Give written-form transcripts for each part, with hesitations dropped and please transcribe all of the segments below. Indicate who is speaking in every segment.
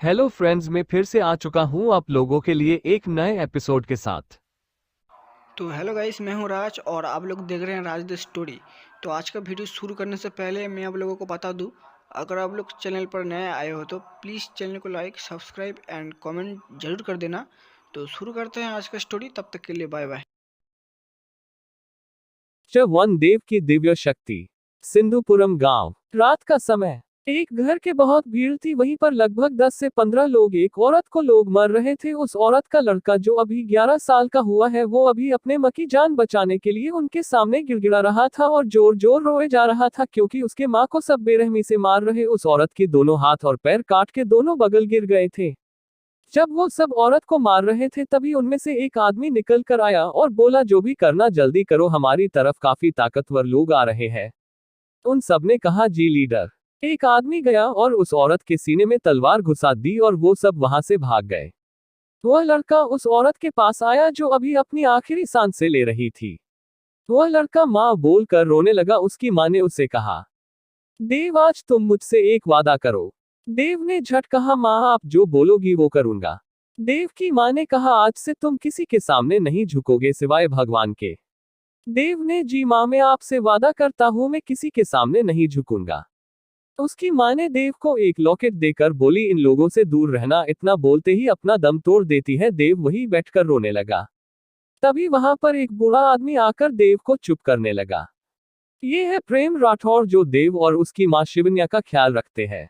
Speaker 1: Hello friends, मैं फिर से आ चुका हूँ आप लोगों के लिए एक नए एपिसोड के साथ।
Speaker 2: तो हेलो गाइस, मैं हूं राज और आप लोग देख रहे हैं राज द स्टोरी। तो आज का वीडियो शुरू करने से पहले मैं आप लोगों को बता दूं, अगर आप लोग चैनल पर नए आए हो तो प्लीज़ चैनल को लाइक सब्सक्राइब एंड कमेंट जरूर कर देना। तो शुरू करते हैं आज का स्टोरी, तब तक के लिए बाय बाय।
Speaker 1: वन देव की दिव्य शक्ति। सिंधुपुरम गांव। रात का समय। एक घर के बहुत भीड़ थी, वहीं पर लगभग 10 से 15 लोग। एक औरत को लोग मर रहे थे। उस औरत का लड़का जो अभी 11 साल का हुआ है, वो अभी अपने मां की जान बचाने के लिए उनके सामने गिड़गिड़ा रहा था और जोर जोर रोए जा रहा था, क्योंकि उसके मां को सब बेरहमी से मार रहे उस औरत के दोनों हाथ और पैर काट के दोनों बगल गिर गए थे। जब वो सब औरत को मार रहे थे, तभी उनमें से एक आदमी निकल कर आया और बोला, जो भी करना जल्दी करो, हमारी तरफ काफी ताकतवर लोग आ रहे हैं। उन सब ने कहा, जी लीडर। एक आदमी गया और उस औरत के सीने में तलवार घुसा दी और वो सब वहां से भाग गए। वह लड़का उस औरत के पास आया जो अभी अपनी आखिरी सांसें ले रही थी। वह लड़का माँ बोलकर रोने लगा। उसकी माँ ने उससे कहा, देव, आज तुम मुझसे एक वादा करो। देव ने झट कहा, माँ आप जो बोलोगी वो करूंगा। देव की माँ ने कहा, आज से तुम किसी के सामने नहीं झुकोगे सिवाय भगवान के। देव ने, जी माँ, मैं आपसे वादा करता हूँ मैं किसी के सामने नहीं झुकूंगा। उसकी माँ ने देव को एक लॉकेट देकर बोली, इन लोगों से दूर रहना। इतना बोलते ही अपना दम तोड़ देती है। देव वहीं बैठकर रोने लगा। तभी वहां पर एक बूढ़ा आदमी आकर देव को चुप करने लगा। ये है प्रेम राठौर, जो देव और उसकी माँ शिवन्या का ख्याल रखते हैं।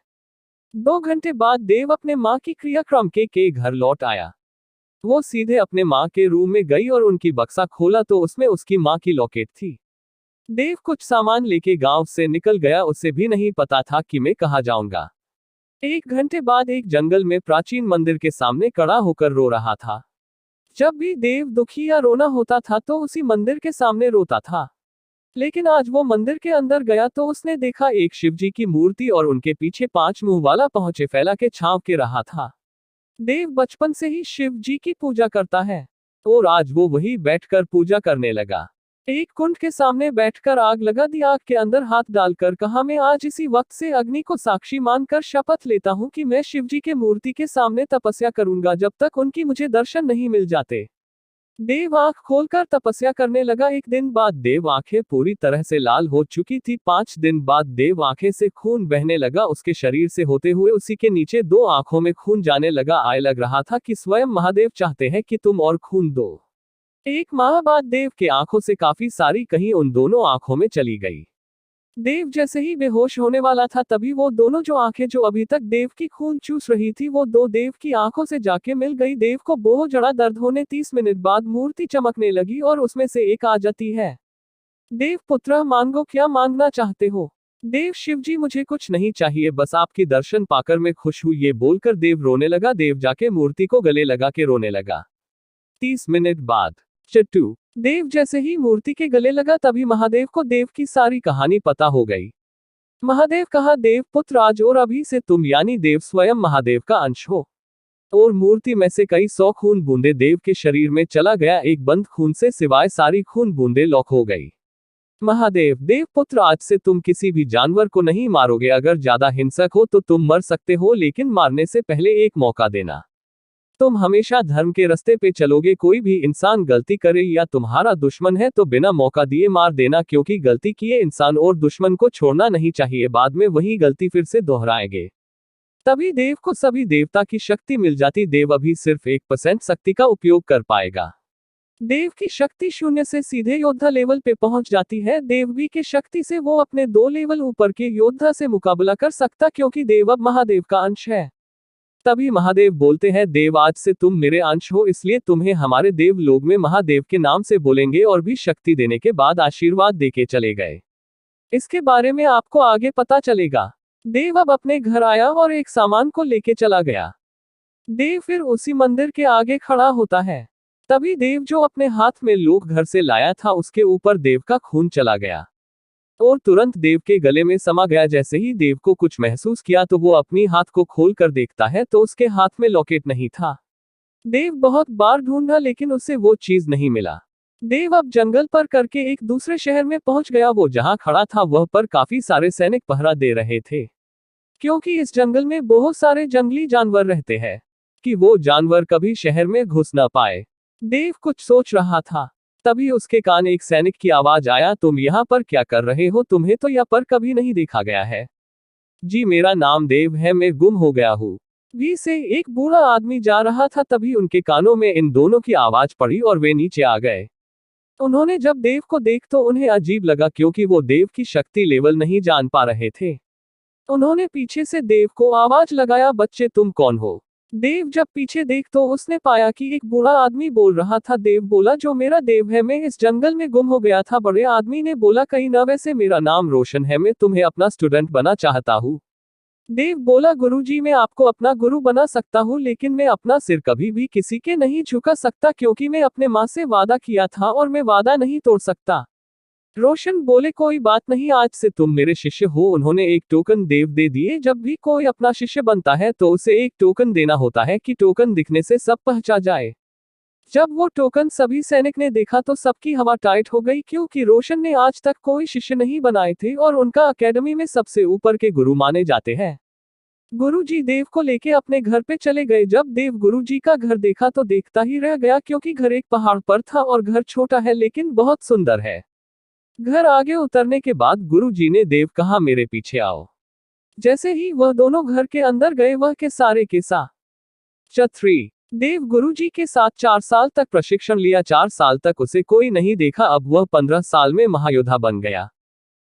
Speaker 1: 2 घंटे बाद देव अपने माँ की क्रियाक्रम के घर लौट आया। वो सीधे अपने माँ के रूम में गई और उनकी बक्सा खोला तो उसमें उसकी माँ की लॉकेट थी। देव कुछ सामान लेके गांव से निकल गया। उसे भी नहीं पता था कि मैं कहाँ जाऊंगा। 1 घंटे बाद एक जंगल में प्राचीन मंदिर के सामने खड़ा होकर रो रहा था। जब भी देव दुखी या रोना होता था तो उसी मंदिर के सामने रोता था। लेकिन आज वो मंदिर के अंदर गया तो उसने देखा एक शिवजी की मूर्ति और उनके पीछे 5 मुंह वाला पहुंचे फैला के छांव के रहा था। देव बचपन से ही शिव जी की पूजा करता है और आज वो वही बैठकर पूजा करने लगा। एक कुंड के सामने बैठकर आग लगा दी। आग के अंदर हाथ डालकर कहा, मैं आज इसी वक्त से अग्नि को साक्षी मानकर शपथ लेता हूँ कि मैं शिव जी के मूर्ति के सामने तपस्या करूंगा जब तक उनकी मुझे दर्शन नहीं मिल जाते। देव आंख खोलकर तपस्या करने लगा। 1 दिन बाद देव आंखें पूरी तरह से लाल हो चुकी थी। 5 दिन बाद देव आंखें से खून बहने लगा उसके शरीर से होते हुए। उसी के नीचे 2 आंखों में खून जाने लगा। आय लग रहा था कि स्वयं महादेव चाहते हैं कि तुम और खून दो। 1 माह बाद देव के आंखों से काफी सारी कहीं उन दोनों आंखों में चली गई। देव जैसे ही बेहोश होने वाला था, तभी वो दोनों जो आंखें जो अभी तक देव की खून चूस रही थी, वो दो देव की आंखों से जाके मिल गई। देव को बहुत जड़ा दर्द होने 30 मिनट बाद मूर्ति चमकने लगी और उसमें से एक आ जाती है। देव पुत्र, मांगो, क्या मांगना चाहते हो? देव, शिव जी, मुझे कुछ नहीं चाहिए, बस आपकी दर्शन पाकर मैं खुश हूं। ये बोलकर देव रोने लगा। देव जाके मूर्ति को गले लगा के रोने लगा। 30 मिनट बाद। चट्टू। देव जैसे ही मूर्ति के गले लगा, तभी महादेव को देव की सारी कहानी पता हो गई। महादेव कहा, देव पुत्र, आज और अभी से तुम यानी देव स्वयं महादेव का अंश हो। और मूर्ति में से कई 100 खून बूंदे देव के शरीर में चला गया। एक बंद खून से सिवाय सारी खून बूंदे लॉक हो गई। महादेव, देव पुत्र, आज से तुम किसी भी जानवर को नहीं मारोगे। अगर ज्यादा हिंसक हो तो तुम मर सकते हो, लेकिन मारने से पहले एक मौका देना। तुम हमेशा धर्म के रास्ते पे चलोगे। कोई भी इंसान गलती करे या तुम्हारा दुश्मन है तो बिना मौका दिए मार देना, क्योंकि गलती किए इंसान और दुश्मन को छोड़ना नहीं चाहिए, बाद में वही गलती फिर से दोहराएंगे। तभी देव को सभी देवता की शक्ति मिल जाती। देव अभी सिर्फ 1% शक्ति का उपयोग कर पाएगा। देव की शक्ति 0 से सीधे योद्धा लेवल पे पहुंच जाती है। देववी की शक्ति से वो अपने 2 लेवल ऊपर के योद्धा से मुकाबला कर सकता, क्योंकि देव अब महादेव का अंश है। तभी महादेव बोलते हैं, देव, आज से तुम मेरे अंश हो, इसलिए तुम्हें हमारे देव लोग में महादेव के नाम से बोलेंगे। और भी शक्ति देने के बाद आशीर्वाद देके चले गए। इसके बारे में आपको आगे पता चलेगा। देव अब अपने घर आया और एक सामान को लेके चला गया। देव फिर उसी मंदिर के आगे खड़ा होता है। तभी देव जो अपने हाथ में लोग घर से लाया था, उसके ऊपर देव का खून चला गया और तुरंत देव के गले में समा गया। जैसे ही देव को कुछ महसूस किया तो वो अपनी हाथ को खोल कर देखता है तो उसके हाथ में लॉकेट नहीं था। देव बहुत बार ढूंढा, लेकिन उसे वो चीज नहीं मिला। देव अब जंगल पर करके एक दूसरे शहर में पहुंच गया। वो जहां खड़ा था वह पर काफी सारे सैनिक पहरा दे रहे थे, क्योंकि इस जंगल में बहुत सारे जंगली जानवर रहते हैं कि वो जानवर कभी शहर में घुस न पाए। देव कुछ सोच रहा था, तभी उसके कान एक सैनिक की आवाज आया, तुम यहाँ पर क्या कर रहे हो? तुम्हें तो यहाँ पर कभी नहीं देखा गया है। जी मेरा नाम देव है, मैं गुम हो गया हूँ। वी से एक बूढ़ा आदमी जा रहा था, तभी उनके कानों में इन दोनों की आवाज पड़ी और वे नीचे आ गए। उन्होंने जब देव को देख तो उन्हें अजीब लगा क्योंकि वो देव की शक्ति लेवल नहीं जान पा रहे थे। उन्होंने पीछे से देव को आवाज लगाया, बच्चे तुम कौन हो? देव जब पीछे देख तो उसने पाया कि एक बूढ़ा आदमी बोल रहा था। देव बोला, जो मेरा देव है, मैं इस जंगल में गुम हो गया था। बड़े आदमी ने बोला, कहीं ना, वैसे मेरा नाम रोशन है, मैं तुम्हें अपना स्टूडेंट बना चाहता हूँ। देव बोला, गुरुजी मैं आपको अपना गुरु बना सकता हूँ, लेकिन मैं अपना सिर कभी भी किसी के नहीं झुका सकता क्योंकि मैं अपने माँ से वादा किया था और मैं वादा नहीं तोड़ सकता। रोशन बोले, कोई बात नहीं, आज से तुम मेरे शिष्य हो। उन्होंने एक टोकन देव दे दिए। जब भी कोई अपना शिष्य बनता है तो उसे एक टोकन देना होता है कि टोकन दिखने से सब पहचान जाए। जब वो टोकन सभी सैनिक ने देखा तो सबकी हवा टाइट हो गई क्योंकि रोशन ने आज तक कोई शिष्य नहीं बनाए थे और उनका अकेडमी में सबसे ऊपर के गुरु माने जाते हैं। गुरुजी देव को लेके अपने घर पे चले गए। जब देव गुरुजी का घर देखा तो देखता ही रह गया क्योंकि घर एक पहाड़ पर था और घर छोटा है लेकिन बहुत सुंदर है। घर आगे उतरने के बाद गुरुजी ने देव कहा, मेरे पीछे आओ। जैसे ही वह दोनों घर के अंदर गए, वह के सारे के सा छत्री देव गुरुजी के साथ 4 साल तक प्रशिक्षण लिया। 4 साल तक उसे कोई नहीं देखा, अब वह 15 साल में महायोद्धा बन गया।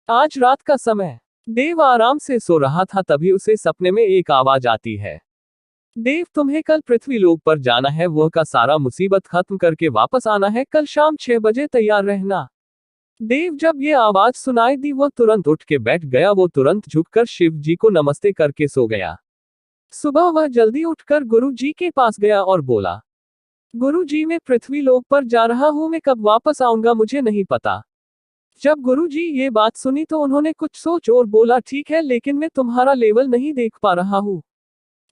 Speaker 1: आज रात का समय देव आराम से सो रहा था, तभी उसे सपने में एक आवाज आती है, देव तुम्हें कल पृथ्वी लोक पर जाना है, वह का सारा मुसीबत खत्म करके वापस आना है, कल शाम 6 बजे तैयार रहना। देव जब ये आवाज सुनाई दी वह तुरंत उठ के बैठ गया। वो तुरंत झुककर शिव जी को नमस्ते करके सो गया। सुबह वह जल्दी उठकर गुरु जी के पास गया और बोला, गुरु जी मैं पृथ्वी लोक पर जा रहा हूँ, मैं कब वापस आऊंगा मुझे नहीं पता। जब गुरु जी ये बात सुनी तो उन्होंने कुछ सोच और बोला, ठीक है, लेकिन मैं तुम्हारा लेवल नहीं देख पा रहा हूँ।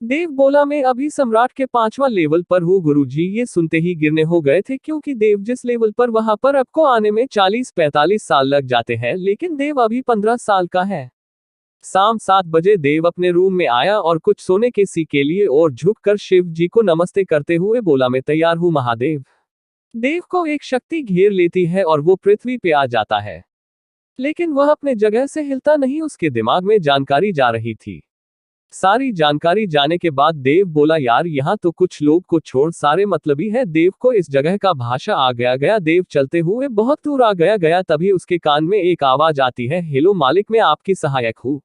Speaker 1: देव बोला, मैं अभी सम्राट के 5वां लेवल पर हूँ। गुरुजी ये सुनते ही गिरने हो गए थे क्योंकि देव जिस लेवल पर वहां पर आपको आने में 40-45 साल लग जाते हैं, लेकिन देव अभी 15 साल का है। शाम 7 बजे देव अपने रूम में आया और कुछ सोने के सी के लिए और झुककर शिव जी को नमस्ते करते हुए बोला, मैं तैयार हूँ महादेव। देव को एक शक्ति घेर लेती है और वो पृथ्वी पे आ जाता है, लेकिन वह अपने जगह से हिलता नहीं। उसके दिमाग में जानकारी जा रही थी। सारी जानकारी जाने के बाद देव बोला, यार यहाँ तो कुछ लोग को छोड़ सारे मतलबी है। देव को इस जगह का भाषा आ गया। देव चलते हुए बहुत दूर आ गया। तभी उसके कान में एक आवाज आती है, हेलो मालिक, मैं आपकी सहायक हूँ।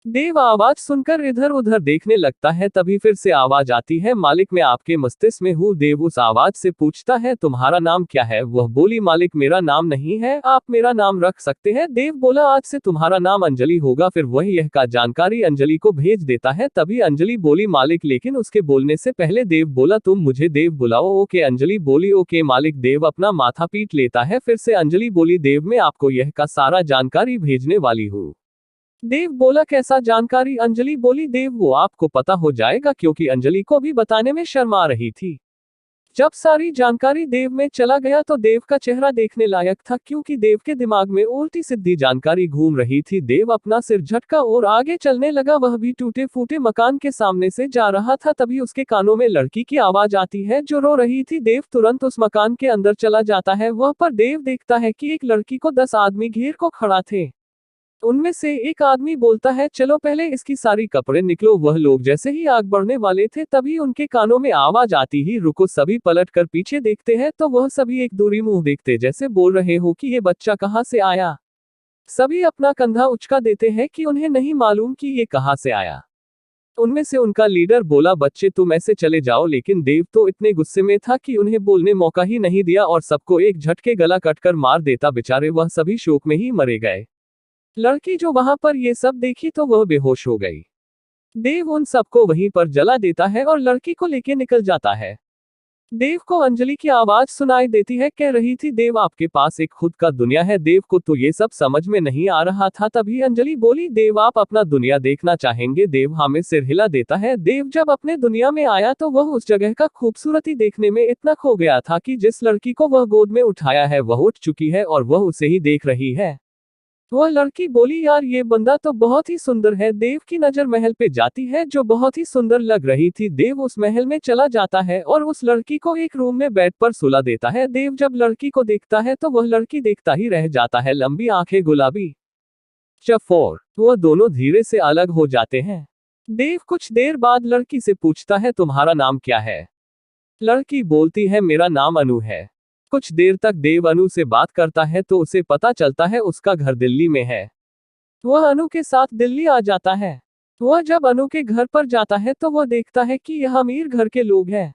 Speaker 1: देव आवाज सुनकर इधर उधर देखने लगता है, तभी फिर से आवाज आती है, मालिक मैं आपके मस्तिष्क में हूँ। देव उस आवाज से पूछता है, तुम्हारा नाम क्या है? वह बोली, मालिक मेरा नाम नहीं है, आप मेरा नाम रख सकते हैं। देव बोला, आज से तुम्हारा नाम अंजलि होगा। फिर वह यह का जानकारी अंजलि को भेज देता है। तभी अंजलि बोली, मालिक, लेकिन उसके बोलने से पहले देव बोला, तुम मुझे देव बुलाओ। ओके अंजलि बोली, ओके मालिक। देव अपना माथा पीट लेता है। फिर से अंजलि बोली, देव मैं आपको यह का सारा जानकारी भेजने वाली हूँ। देव बोला, कैसा जानकारी? अंजलि बोली, देव वो आपको पता हो जाएगा, क्योंकि अंजलि को भी बताने में शर्म आ रही थी। जब सारी जानकारी देव में चला गया तो देव का चेहरा देखने लायक था, क्योंकि देव के दिमाग में उल्टी सीधी जानकारी घूम रही थी। देव अपना सिर झटका और आगे चलने लगा। वह भी टूटे फूटे मकान के सामने से जा रहा था। तभी उसके कानों में लड़की की आवाज आती है जो रो रही थी। देव तुरंत उस मकान के अंदर चला जाता है। वह पर देव देखता है कि एक लड़की को 10 आदमी घेर को खड़ा थे। उनमें से एक आदमी बोलता है, चलो पहले इसकी सारी कपड़े निकलो। वह लोग जैसे ही आग बढ़ने वाले थे तभी उनके कानों में आवाज आती ही, रुको। सभी पलट कर पीछे देखते हैं तो वह सभी एक दूरी मुंह देखते जैसे बोल रहे हो कि ये बच्चा कहाँ से आया। सभी अपना कंधा उचका देते हैं कि उन्हें नहीं मालूम कि ये कहाँ से आया। उनमें से उनका लीडर बोला, बच्चे तुम ऐसे चले जाओ। लेकिन देव तो इतने गुस्से में था कि उन्हें बोलने मौका ही नहीं दिया और सबको एक झटके गला कटकर मार देता। बेचारे वह सभी शोक में ही मरे गए। लड़की जो वहां पर ये सब देखी तो वह बेहोश हो गई। देव उन सबको वहीं पर जला देता है और लड़की को लेके निकल जाता है। देव को अंजलि की आवाज सुनाई देती है, कह रही थी, देव आपके पास एक खुद का दुनिया है। देव को तो ये सब समझ में नहीं आ रहा था। तभी अंजलि बोली, देव आप अपना दुनिया देखना चाहेंगे? देव हमें सिर हिला देता है। देव जब अपने दुनिया में आया तो वह उस जगह का खूबसूरती देखने में इतना खो गया था कि जिस लड़की को वह गोद में उठाया है वह उठ चुकी है और वह उसे ही देख रही है। वह लड़की बोली, यार ये बंदा तो बहुत ही सुंदर है। देव की नजर महल पे जाती है जो बहुत ही सुंदर लग रही थी। देव उस महल में चला जाता है और उस लड़की को एक रूम में बेड पर सुला देता है। देव जब लड़की को देखता है तो वह लड़की देखता ही रह जाता है, लंबी आंखें, गुलाबी चफोर। वह दोनों धीरे से अलग हो जाते हैं। देव कुछ देर बाद लड़की से पूछता है, तुम्हारा नाम क्या है? लड़की बोलती है, मेरा नाम अनु है। कुछ देर तक देव अनु से बात करता है तो उसे पता चलता है उसका घर दिल्ली में है। वह अनु के साथ दिल्ली आ जाता है। वह जब अनु के घर पर जाता है तो वह देखता है कि यह अमीर घर के लोग हैं।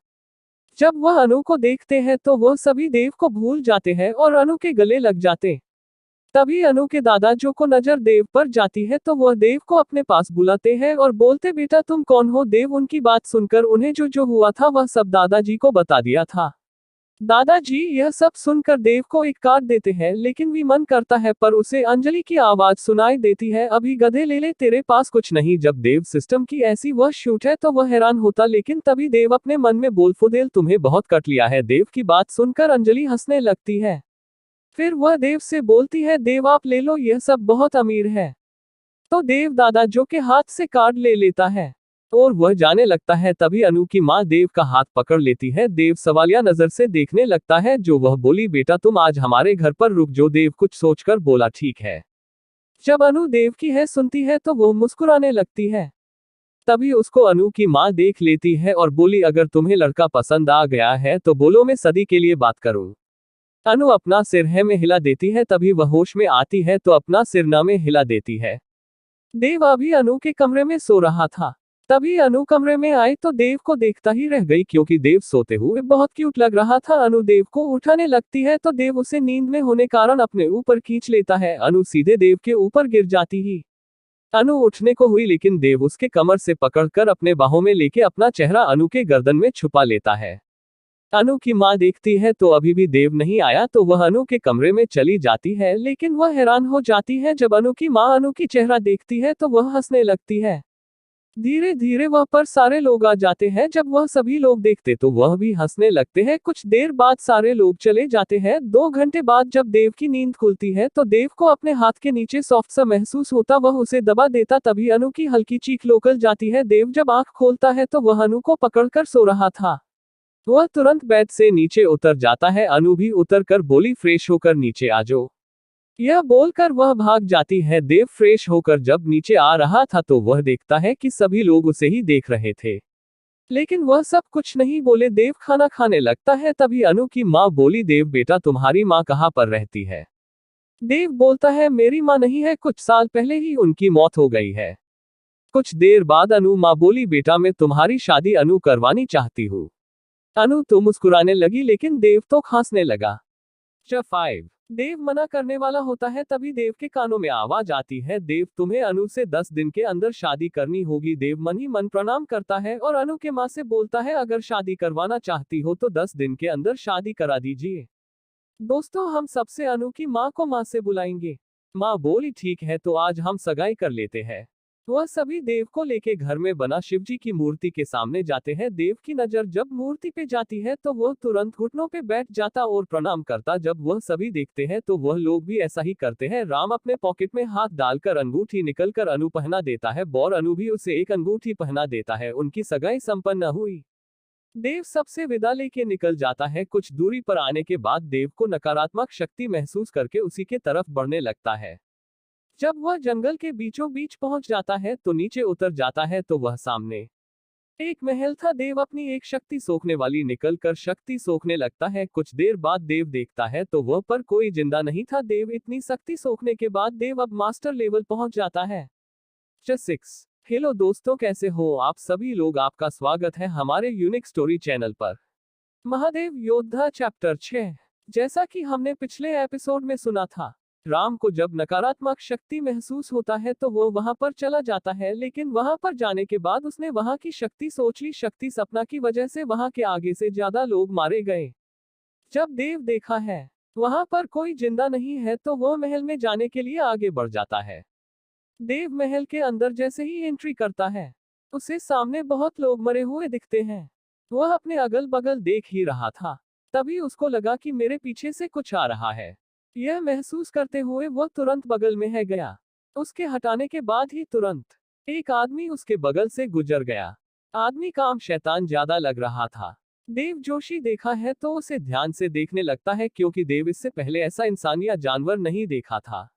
Speaker 1: जब वह अनु को देखते हैं तो वह सभी देव को भूल जाते हैं और अनु के गले लग जाते। तभी अनु के दादा जो को नजर देव पर जाती है तो वह देव को अपने पास बुलाते हैं और बोलते, बेटा तुम कौन हो? देव उनकी बात सुनकर उन्हें जो जो हुआ था वह सब दादाजी को बता दिया था। दादाजी यह सब सुनकर देव को एक कार्ड देते हैं, लेकिन भी मन करता है पर उसे अंजलि की आवाज सुनाई देती है, अभी गधे ले ले, तेरे पास कुछ नहीं। जब देव सिस्टम की ऐसी वह शूट है तो वह हैरान होता, लेकिन तभी देव अपने मन में बोल, फुदेल तुम्हें बहुत कट लिया है। देव की बात सुनकर अंजलि हंसने लगती है। फिर वह देव से बोलती है, देव आप ले लो, यह सब बहुत अमीर है। तो देव दादा जो के हाथ से कार्ड ले लेता है और वह जाने लगता है। तभी अनु की माँ देव का हाथ पकड़ लेती है। देव सवालिया नजर से देखने लगता है जो वह बोली, बेटा तुम आज हमारे घर पर रुक जो। देव कुछ सोचकर बोला, ठीक है। जब अनु देव की है सुनती है तो वह मुस्कुराने लगती है। तभी उसको अनु की माँ देख लेती है और बोली, अगर तुम्हें लड़का पसंद आ गया है तो बोलो, मैं सदी के लिए बात करूं। अनु अपना सिर है में हिला देती है। तभी वह होश में आती है तो अपना सिर ना में हिला देती है। देव अभी अनु के कमरे में सो रहा था। तभी अनु कमरे में आई तो देव को देखता ही रह गई, क्योंकि देव सोते हुए बहुत क्यूट लग रहा था। अनु देव को उठाने लगती है तो देव उसे नींद में होने कारण अपने ऊपर खींच लेता है। अनु सीधे देव के ऊपर गिर जाती ही। अनु उठने को हुई लेकिन देव उसके कमर से पकड़कर अपने बाहों में लेके अपना चेहरा अनु के गर्दन में छुपा लेता है। अनु की माँ देखती है तो अभी भी देव नहीं आया तो वह अनु के कमरे में चली जाती है, लेकिन वह हैरान हो जाती है जब अनु की माँ अनु की चेहरा देखती है तो वह हंसने लगती है। धीरे धीरे वह पर सारे लोग आ जाते हैं। जब वह सभी लोग देखते तो वह भी हंसने लगते हैं। कुछ देर बाद सारे लोग चले जाते हैं। 2 घंटे बाद जब देव की नींद खुलती है तो देव को अपने हाथ के नीचे सॉफ्ट सा महसूस होता, वह उसे दबा देता। तभी अनु की हल्की चीख लोकल जाती है। देव जब आंख खोलता है तो वह अनु को पकड़कर सो रहा था। वह तुरंत बेड से नीचे उतर जाता है। अनु भी उतर कर बोली, फ्रेश होकर नीचे आ जाओ। यह बोलकर वह भाग जाती है। देव फ्रेश होकर जब नीचे आ रहा था तो वह देखता है कि सभी लोग उसे ही देख रहे थे, लेकिन वह सब कुछ नहीं बोले। देव खाना खाने लगता है। तभी अनु की माँ बोली, देव बेटा तुम्हारी माँ कहाँ पर रहती है? देव बोलता है, मेरी माँ नहीं है, कुछ साल पहले ही उनकी मौत हो गई है। कुछ देर बाद अनु माँ बोली, बेटा मैं तुम्हारी शादी अनु करवानी चाहती हूँ। अनु तो मुस्कुराने लगी लेकिन देव तो खांसने लगा। चैप्टर 5। देव मना करने वाला होता है। तभी देव के कानों में आवाज आती है, देव तुम्हें अनु से 10 दिन के अंदर शादी करनी होगी। देव मन ही मन प्रणाम करता है और अनु के माँ से बोलता है, अगर शादी करवाना चाहती हो तो 10 दिन के अंदर शादी करा दीजिए। दोस्तों हम सबसे अनु की माँ को माँ से बुलाएंगे। माँ बोली, ठीक है तो आज हम सगाई कर लेते हैं। वह सभी देव को लेके घर में बना शिवजी की मूर्ति के सामने जाते हैं। देव की नजर जब मूर्ति पे जाती है तो वह तुरंत घुटनों पे बैठ जाता और प्रणाम करता। जब वह सभी देखते हैं तो वह लोग भी ऐसा ही करते हैं। राम अपने पॉकेट में हाथ डालकर अंगूठी निकलकर अनु पहना देता है और अनु भी उसे एक अंगूठी पहना देता है। उनकी सगाई संपन्न हुई। देव सबसे विदा लेके निकल जाता है। कुछ दूरी पर आने के बाद देव को नकारात्मक शक्ति महसूस करके उसी के तरफ बढ़ने लगता है। जब वह जंगल के बीचों बीच पहुंच जाता है तो नीचे उतर जाता है तो वह सामने एक महल था। देव अपनी एक शक्ति सोखने वाली निकलकर शक्ति सोखने लगता है। कुछ देर बाद देव देखता है तो वह पर कोई जिंदा नहीं था। देव इतनी शक्ति सोखने के बाद देव अब मास्टर लेवल पहुंच जाता है। चैप्टर 6। हेलो दोस्तों, कैसे हो आप सभी लोग? आपका स्वागत है हमारे यूनिक स्टोरी चैनल पर। महादेव योद्धा चैप्टर 6। जैसा कि हमने पिछले एपिसोड में सुना था, राम को जब नकारात्मक शक्ति महसूस होता है तो वो वहां पर चला जाता है, लेकिन वहां पर जाने के बाद उसने वहां की शक्ति सोच ली। शक्ति सपना की वजह से वहां के आगे से ज्यादा लोग मारे गए। जब देव देखा है वहां पर कोई जिंदा नहीं है तो वो महल में जाने के लिए आगे बढ़ जाता है। देव महल के अंदर जैसे ही एंट्री करता है उसे सामने बहुत लोग मरे हुए दिखते हैं। वह अपने अगल बगल देख ही रहा था, तभी उसको लगा कि मेरे पीछे से कुछ आ रहा है। यह महसूस करते हुए वह तुरंत बगल में है गया। उसके हटाने के बाद ही तुरंत एक आदमी उसके बगल से गुजर गया। आदमी काम शैतान ज्यादा लग रहा था। देव जोशी देखा है तो उसे ध्यान से देखने लगता है क्योंकि देव इससे पहले ऐसा इंसान या जानवर नहीं देखा था।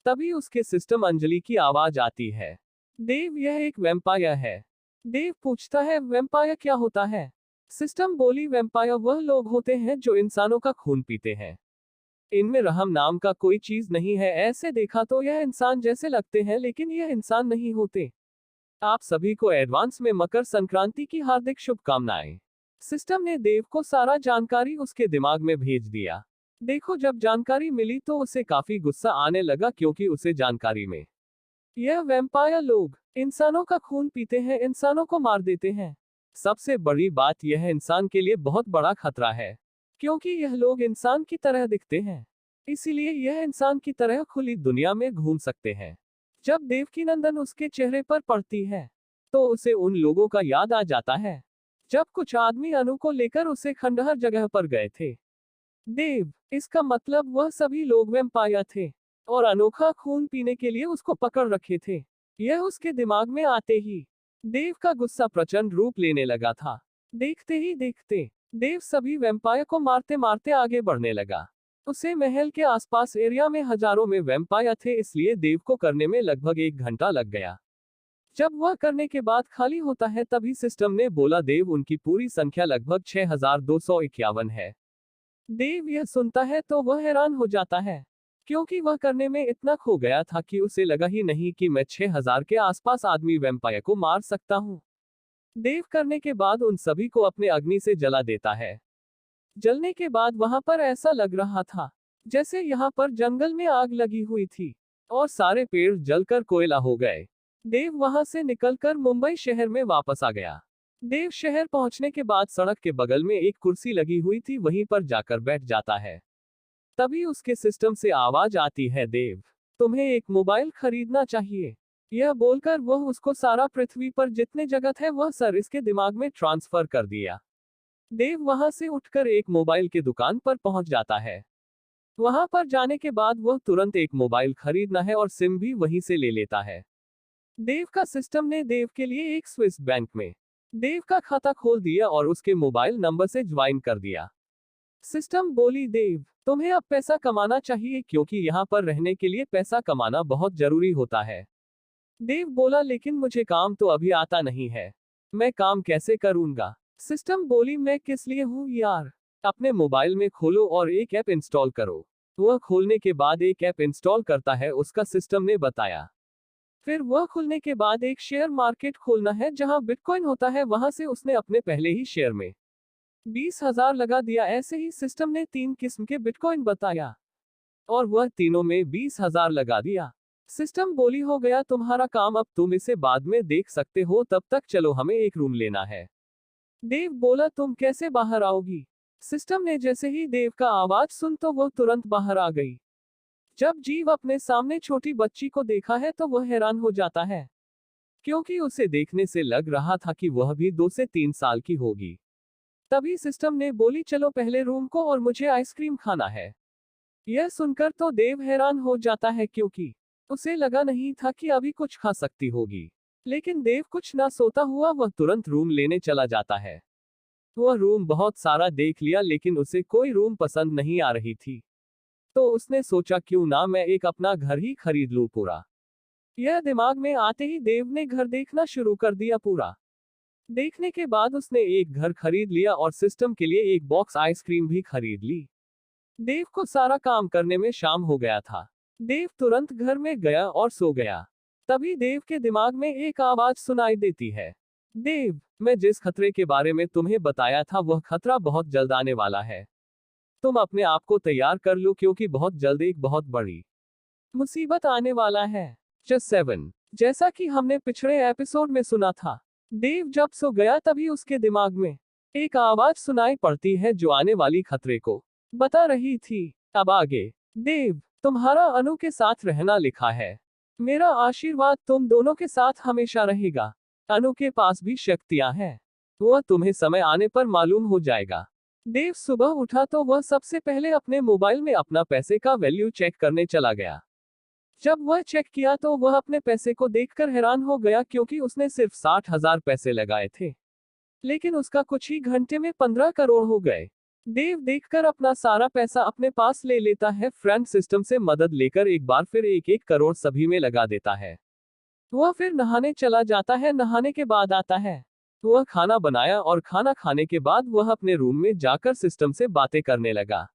Speaker 1: तभी उसके सिस्टम अंजलि की आवाज आती है। देव, यह एक वैम्पायर है। देव पूछता है, वैम्पायर क्या होता है? सिस्टम बोली, वैम्पायर वह लोग होते हैं जो इंसानों का खून पीते हैं। इनमें रहम नाम का कोई चीज नहीं है। ऐसे देखा तो यह इंसान जैसे लगते हैं लेकिन यह इंसान नहीं होते। आप सभी को एडवांस में मकर संक्रांति की हार्दिक शुभकामनाएं। सिस्टम ने देव को सारा जानकारी उसके दिमाग में भेज दिया। देखो, जब जानकारी मिली तो उसे काफी गुस्सा आने लगा क्योंकि उसे जानकारी में यह वैम्पायर लोग इंसानों का खून पीते हैं, इंसानों को मार देते हैं। सबसे बड़ी बात यह इंसान के लिए बहुत बड़ा खतरा है क्योंकि यह लोग इंसान की तरह दिखते हैं, इसीलिए यह इंसान की तरह खुली दुनिया में घूम सकते हैं। जब देवकी नंदन उसके चेहरे पर पड़ती है तो उसे उन लोगों का याद आ जाता है जब कुछ आदमी अनु को लेकर उसे खंडहर जगह पर गए थे। देव, इसका मतलब वह सभी लोग वैम्पायर थे और अनोखा खून पीने के लिए उसको पकड़ रखे थे। यह उसके दिमाग में आते ही देव का गुस्सा प्रचंड रूप लेने लगा था। देखते ही देखते देव सभी वैम्पायर को मारते मारते आगे बढ़ने लगा। उसे महल के आसपास एरिया में हजारों में वैम्पायर थे, इसलिए देव को करने में लगभग 1 घंटा लग गया। जब वह करने के बाद खाली होता है तभी सिस्टम ने बोला, देव, उनकी पूरी संख्या लगभग 6251 है। देव यह सुनता है तो वह हैरान हो जाता है क्योंकि वह करने में इतना खो गया था कि उसे लगा ही नहीं कि मैं 6000 के आसपास आदमी वैम्पायर को मार सकता हूँ। देव करने के बाद उन सभी को अपने अग्नि से जला देता है। जलने के बाद वहां पर ऐसा लग रहा था जैसे यहाँ पर जंगल में आग लगी हुई थी और सारे पेड़ जलकर कोयला हो गए। देव वहां से निकलकर मुंबई शहर में वापस आ गया। देव शहर पहुंचने के बाद सड़क के बगल में एक कुर्सी लगी हुई थी, वहीं पर जाकर बैठ जाता है। तभी उसके सिस्टम से आवाज आती है, देव, तुम्हें एक मोबाइल खरीदना चाहिए। यह बोलकर वह उसको सारा पृथ्वी पर जितने जगत है वह सर इसके दिमाग में ट्रांसफर कर दिया। देव वहां से उठकर एक मोबाइल की दुकान पर पहुंच जाता है। वहां पर जाने के बाद वह तुरंत एक मोबाइल खरीदना है और सिम भी वहीं से ले लेता है। देव का सिस्टम ने देव के लिए एक स्विस बैंक में देव का खाता खोल दिया और उसके मोबाइल नंबर से ज्वाइन कर दिया। सिस्टम बोली, देव, तुम्हें अब पैसा कमाना चाहिए क्योंकि यहाँ पर रहने के लिए पैसा कमाना बहुत जरूरी होता है। देव बोला, लेकिन मुझे काम तो अभी आता नहीं है, मैं काम कैसे करूंगा? सिस्टम बोली, मैं किस लिए हूँ यार, अपने मोबाइल में खोलो और एक ऐप इंस्टॉल करो। वह खोलने के बाद एक ऐप इंस्टॉल करता है, उसका सिस्टम ने बताया। फिर वह खुलने के बाद एक शेयर मार्केट खोलना है जहां बिटकॉइन होता है, वहां से उसने अपने पहले ही शेयर में 20,000 लगा दिया। ऐसे ही सिस्टम ने 3 किस्म के बिटकॉइन बताया और वह तीनों में 20,000 लगा दिया। सिस्टम बोली, हो गया तुम्हारा काम, अब तुम इसे बाद में देख सकते हो, तब तक चलो हमें एक रूम लेना है। देव बोला, तुम कैसे बाहर आओगी? सिस्टम ने जैसे ही देव का आवाज सुन तो वह तुरंत बाहर आ गई। जब जीव अपने सामने छोटी बच्ची को देखा है तो वह हैरान हो जाता है क्योंकि उसे देखने से लग रहा था कि वह भी 2 से 3 साल की होगी। तभी सिस्टम ने बोली, चलो पहले रूम को और मुझे आइसक्रीम खाना है। यह सुनकर तो देव हैरान हो जाता है क्योंकि उसे लगा नहीं था कि अभी कुछ खा सकती होगी। लेकिन देव कुछ ना सोता हुआ वह तुरंत रूम लेने चला जाता है। वह रूम बहुत सारा देख लिया लेकिन उसे कोई रूम पसंद नहीं आ रही थी, तो उसने सोचा क्यों ना मैं एक अपना घर ही खरीद लूं पूरा। यह दिमाग में आते ही देव ने घर देखना शुरू कर दिया। पूरा देखने के बाद उसने एक घर खरीद लिया और सिस्टम के लिए एक बॉक्स आइसक्रीम भी खरीद ली। देव को सारा काम करने में शाम हो गया था। देव तुरंत घर में गया और सो गया। तभी देव के दिमाग में एक आवाज सुनाई देती है, देव, मैं जिस खतरे के बारे में तुम्हें बताया था वह खतरा बहुत जल्द आने वाला है। तुम अपने आप को तैयार कर लो क्योंकि बहुत जल्द एक बहुत बड़ी मुसीबत आने वाला है। जस्ट 7। जैसा कि हमने पिछले एपिसोड में सुना था, देव जब सो गया तभी उसके दिमाग में एक आवाज सुनाई पड़ती है जो आने वाली खतरे को बता रही थी। अब आगे, देव, तुम्हारा अनु के साथ रहना लिखा है। मेरा आशीर्वाद तुम दोनों के साथ हमेशा रहेगा। अनु के पास भी शक्तियां हैं, वह तुम्हें समय आने पर मालूम हो जाएगा। देव सुबह उठा तो वह सबसे पहले अपने मोबाइल में अपना पैसे का वैल्यू चेक करने चला गया। जब वह चेक किया तो वह अपने पैसे को देखकर हैरान हो गया, क्योंकि उसने सिर्फ 60,000 पैसे लगाए थे, लेकिन उसका कुछ ही घंटे में 15 करोड़ हो गए। देव देखकर अपना सारा पैसा अपने पास ले लेता है। फ्रेंड सिस्टम से मदद लेकर एक बार फिर 1-1 करोड़ सभी में लगा देता है। वह फिर नहाने चला जाता है। नहाने के बाद आता है। वह खाना बनाया और खाना खाने के बाद वह अपने रूम में जाकर सिस्टम से बातें करने लगा।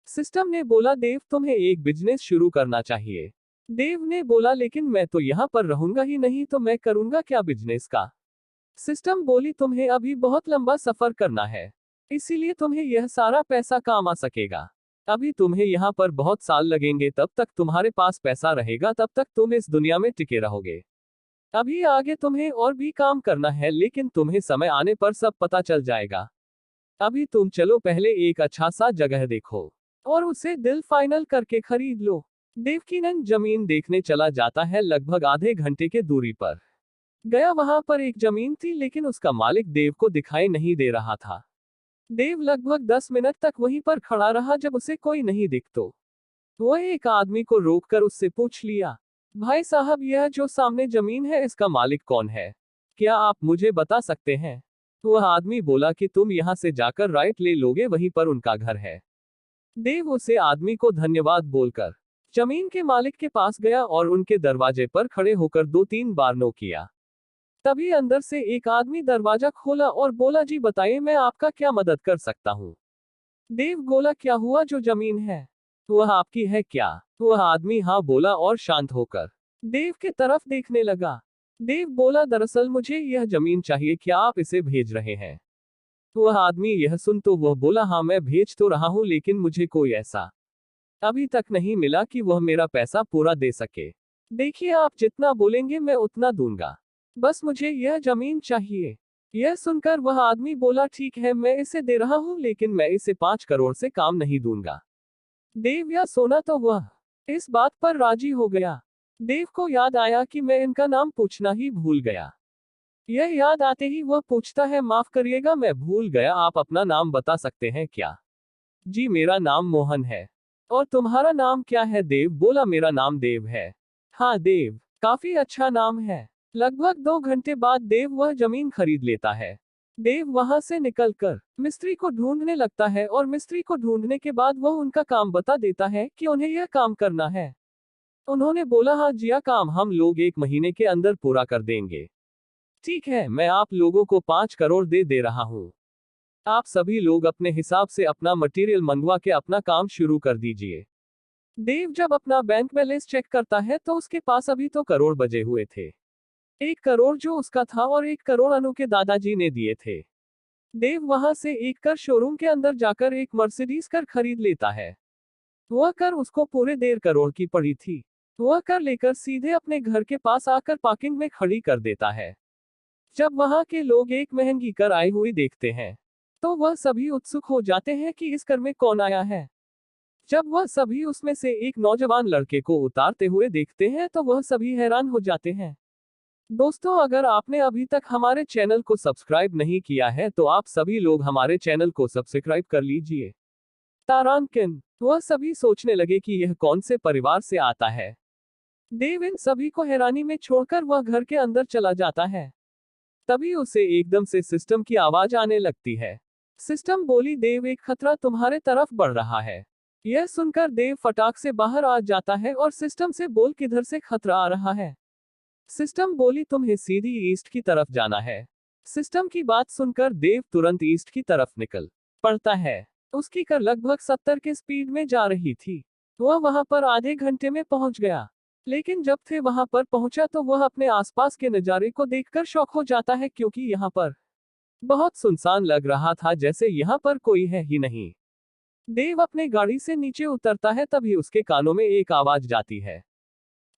Speaker 1: सिस्टम ने बोला, देव तुम्हें एक बिजनेस शुरू करना चाहिए। देव ने बोला, लेकिन मैं तो यहाँ पर रहूंगा ही नहीं, तो मैं करूंगा क्या बिजनेस का। सिस्टम बोली, तुम्हें अभी बहुत लंबा सफर करना है, इसीलिए तुम्हें यह सारा पैसा काम आ सकेगा। अभी तुम्हें यहाँ पर बहुत साल लगेंगे, तब तक तुम्हारे पास पैसा रहेगा, तब तक तुम इस दुनिया में टिके रहोगे। अभी आगे तुम्हें और भी काम करना है, लेकिन तुम्हें समय आने पर सब पता चल जाएगा। अभी तुम चलो, पहले एक अच्छा सा जगह देखो और उसे दिल फाइनल करके खरीद लो। देवकीनंद जमीन देखने चला जाता है। लगभग आधे घंटे के दूरी पर गया। वहां पर एक जमीन थी, लेकिन उसका मालिक देव को दिखाई नहीं दे रहा था। देव लगभग 10 मिनट तक वहीं पर खड़ा रहा। जब उसे कोई नहीं दिख तो वह एक आदमी को रोककर उससे पूछ लिया, भाई साहब, यह जो सामने जमीन है, इसका मालिक कौन है? क्या आप मुझे बता सकते हैं? वह आदमी बोला कि तुम यहाँ से जाकर राइट ले लोगे, वहीं पर उनका घर है। देव उसे आदमी को धन्यवाद बोलकर जमीन के मालिक के पास गया और उनके दरवाजे पर खड़े होकर 2-3 बार नो किया। तभी अंदर से एक आदमी दरवाजा खोला और बोला, जी बताइए, मैं आपका क्या मदद कर सकता हूँ? देव बोला, क्या हुआ, जो जमीन है वह आपकी है क्या? वह आदमी हाँ बोला और शांत होकर देव के तरफ देखने लगा। देव बोला, दरअसल मुझे यह जमीन चाहिए, क्या आप इसे भेज रहे हैं? वह आदमी यह सुन तो वह बोला, हाँ मैं भेज तो रहा हूं, लेकिन मुझे कोई ऐसा अभी तक नहीं मिला कि वह मेरा पैसा पूरा दे सके। देखिए, आप जितना बोलेंगे मैं उतना दूंगा, बस मुझे यह जमीन चाहिए। यह सुनकर वह आदमी बोला, ठीक है, मैं इसे दे रहा हूं, लेकिन मैं इसे 5 करोड़ से काम नहीं दूंगा। देव या सोना तो वह इस बात पर राजी हो गया। देव को याद आया कि मैं इनका नाम पूछना ही भूल गया। यह याद आते ही वह पूछता है, माफ करिएगा, मैं भूल गया, आप अपना नाम बता सकते हैं क्या? जी मेरा नाम मोहन है। और तुम्हारा नाम क्या है? देव बोला, मेरा नाम देव है। हाँ देव, काफी अच्छा नाम है। लगभग 2 घंटे बाद देव वह जमीन खरीद लेता है। देव वहां से निकलकर मिस्त्री को ढूंढने लगता है और मिस्त्री को ढूंढने के बाद वह उनका काम बता देता है कि उन्हें यह काम करना है। उन्होंने बोला, हाँ जिया, काम हम लोग 1 महीने के अंदर पूरा कर देंगे। ठीक है, मैं आप लोगों को 5 करोड़ दे रहा हूँ। आप सभी लोग अपने हिसाब से अपना मटेरियल मंगवा के अपना काम शुरू कर दीजिए। देव जब अपना बैंक बैलेंस चेक करता है तो उसके पास अभी तो करोड़ बचे हुए थे। 1 करोड़ जो उसका था और 1 करोड़ अनु के दादाजी ने दिए थे। देव वहां से एक कर शोरूम के अंदर जाकर एक मर्सिडीज कार खरीद लेता है। वह कर उसको पूरे 1.5 करोड़ की पड़ी थी। वह कर लेकर सीधे अपने घर के पास आकर पार्किंग में खड़ी कर देता है। जब वहां के लोग एक महंगी कर आई हुई देखते हैं तो वह सभी उत्सुक हो जाते हैं कि इस कर में कौन आया है। जब वह सभी उसमें से एक नौजवान लड़के को उतारते हुए देखते हैं तो वह सभी हैरान हो जाते हैं। दोस्तों, अगर आपने अभी तक हमारे चैनल को सब्सक्राइब नहीं किया है तो आप सभी लोग हमारे चैनल को सब्सक्राइब कर लीजिए। तारांकिन, वह सभी सोचने लगे कि यह कौन से परिवार से आता है। देव इन सभी को हैरानी में छोड़कर वह घर के अंदर चला जाता है। तभी उसे एकदम से सिस्टम की आवाज आने लगती है। सिस्टम बोली, देव एक खतरा तुम्हारे तरफ बढ़ रहा है। यह सुनकर देव फटाक से बाहर आ जाता है और सिस्टम से बोल, किधर से खतरा आ रहा है? सिस्टम बोली, तुम्हें सीधी ईस्ट की तरफ जाना है। सिस्टम की बात सुनकर देव तुरंत ईस्ट की तरफ निकल पड़ता है। उसकी कार लगभग 70 के स्पीड में जा रही थी। वह वहां पर आधे घंटे में पहुंच गया, लेकिन जब थे वहां पर पहुंचा तो वह अपने आसपास के नज़ारे को देखकर शॉक हो जाता है, क्योंकि यहाँ पर बहुत सुनसान लग रहा था, जैसे यहाँ पर कोई है ही नहीं। देव अपने गाड़ी से नीचे उतरता है, तभी उसके कानों में एक आवाज जाती है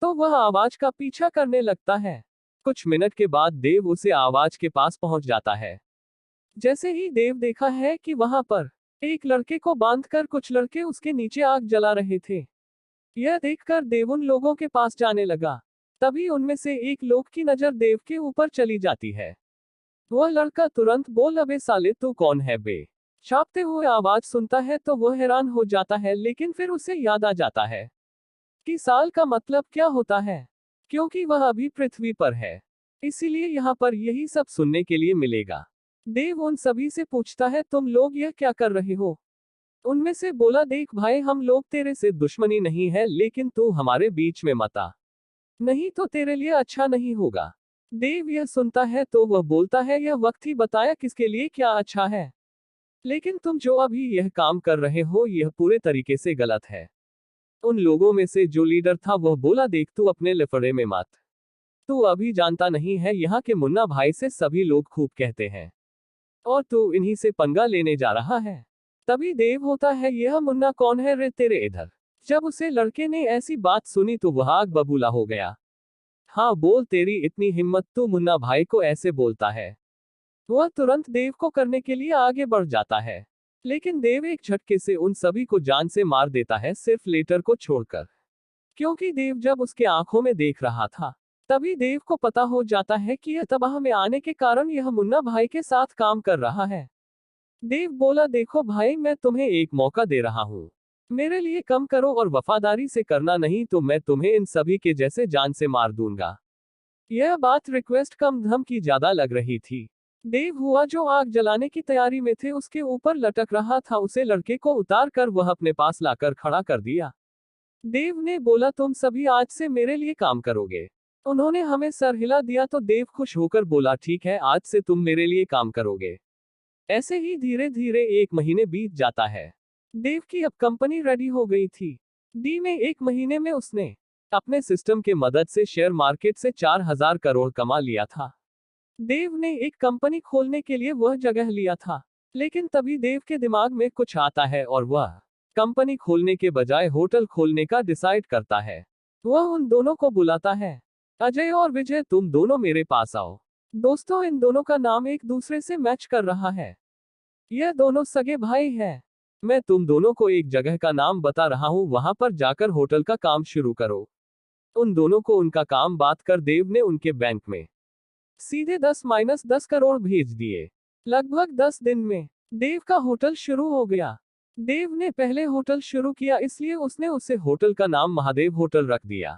Speaker 1: तो वह आवाज का पीछा करने लगता है। कुछ मिनट के बाद देव उसे आवाज के पास पहुंच जाता है। जैसे ही देव देखा है कि वहां पर एक लड़के को बांधकर कुछ लड़के उसके नीचे आग जला रहे थे। यह देखकर देव उन लोगों के पास जाने लगा। तभी उनमें से एक लोग की नजर देव के ऊपर चली जाती है। वह लड़का तुरंत बोल, अबे साले तू कौन है बे? छापते हुए आवाज सुनता है तो वह हैरान हो जाता है, लेकिन फिर उसे याद आ जाता है कि साल का मतलब क्या होता है, क्योंकि वह अभी पृथ्वी पर है। इसीलिए यहाँ पर यही सब सुनने के लिए मिलेगा। देव उन सभी से पूछता है, तुम लोग यह क्या कर रहे हो? उनमें से बोला, देख भाई, हम लोग तेरे से दुश्मनी नहीं है, लेकिन तू हमारे बीच में मत आ, नहीं तो तेरे लिए अच्छा नहीं होगा। देव यह सुनता है तो वह बोलता है, यह वक्त ही बताया किसके लिए क्या अच्छा है, लेकिन तुम जो अभी यह काम कर रहे हो यह पूरे तरीके से गलत है। उन लोगों में से जो लीडर था वह बोला, देख तू अपने लफड़े में मत, तू अभी जानता नहीं है, यहाँ के मुन्ना भाई से सभी लोग खूब कहते हैं और तू इन्हीं से पंगा लेने जा रहा है। तभी देव होता है, यह मुन्ना कौन है रे तेरे इधर? जब उसे लड़के ने ऐसी बात सुनी तो वह आग बबूला हो गया। हाँ बोल, तेरी इतनी हिम्मत, तू मुन्ना भाई को ऐसे बोलता है? वह तुरंत देव को करने के लिए आगे बढ़ जाता है, लेकिन देव एक झटके से उन सभी को जान से मार देता है, सिर्फ लेटर को छोड़कर। क्योंकि देव जब उसके आंखों में देख रहा था, तभी देव को पता हो जाता है कि यह तबाह में आने के कारण यह मुन्ना भाई के साथ काम कर रहा है। देव बोला, देखो भाई, मैं तुम्हें एक मौका दे रहा हूँ, मेरे लिए कम करो और वफादारी से करना, नहीं तो मैं तुम्हें इन सभी के जैसे जान से मार दूंगा। यह बात रिक्वेस्ट कम धमकी ज्यादा लग रही थी। देव हुआ जो आग जलाने की तैयारी में थे उसके ऊपर लटक रहा था, उसे लड़के को उतार कर वह अपने पास लाकर खड़ा कर दिया। देव ने बोला, तुम सभी आज से मेरे लिए काम करोगे। उन्होंने हमें सर हिला दिया तो देव खुश होकर बोला, ठीक है, आज से तुम मेरे लिए काम करोगे। ऐसे ही धीरे धीरे 1 महीने बीत जाता है। देव की अब कंपनी रेडी हो गई थी। डी में 1 महीने में उसने अपने सिस्टम के मदद से शेयर मार्केट से 4000 करोड़ कमा लिया था। देव ने एक कंपनी खोलने के लिए वह जगह लिया था, लेकिन तभी देव के दिमाग में कुछ आता है और वह कंपनी खोलने के बजाय होटल खोलने का डिसाइड करता है। वह उन दोनों को बुलाता है, अजय और विजय, तुम दोनों मेरे पास आओ। दोस्तों, इन दोनों का नाम एक दूसरे से मैच कर रहा है। यह दोनों सगे भाई हैं। मैं तुम दोनों को एक जगह का नाम बता रहा हूं, वहां पर जाकर होटल का काम शुरू करो। उन दोनों को उनका काम बात कर देव ने उनके बैंक में सीधे 10-10 करोड़ भेज दिए। लगभग 10 दिन में देव का होटल शुरू हो गया। देव ने पहले होटल शुरू किया, इसलिए उसने उसे होटल का नाम महादेव होटल रख दिया।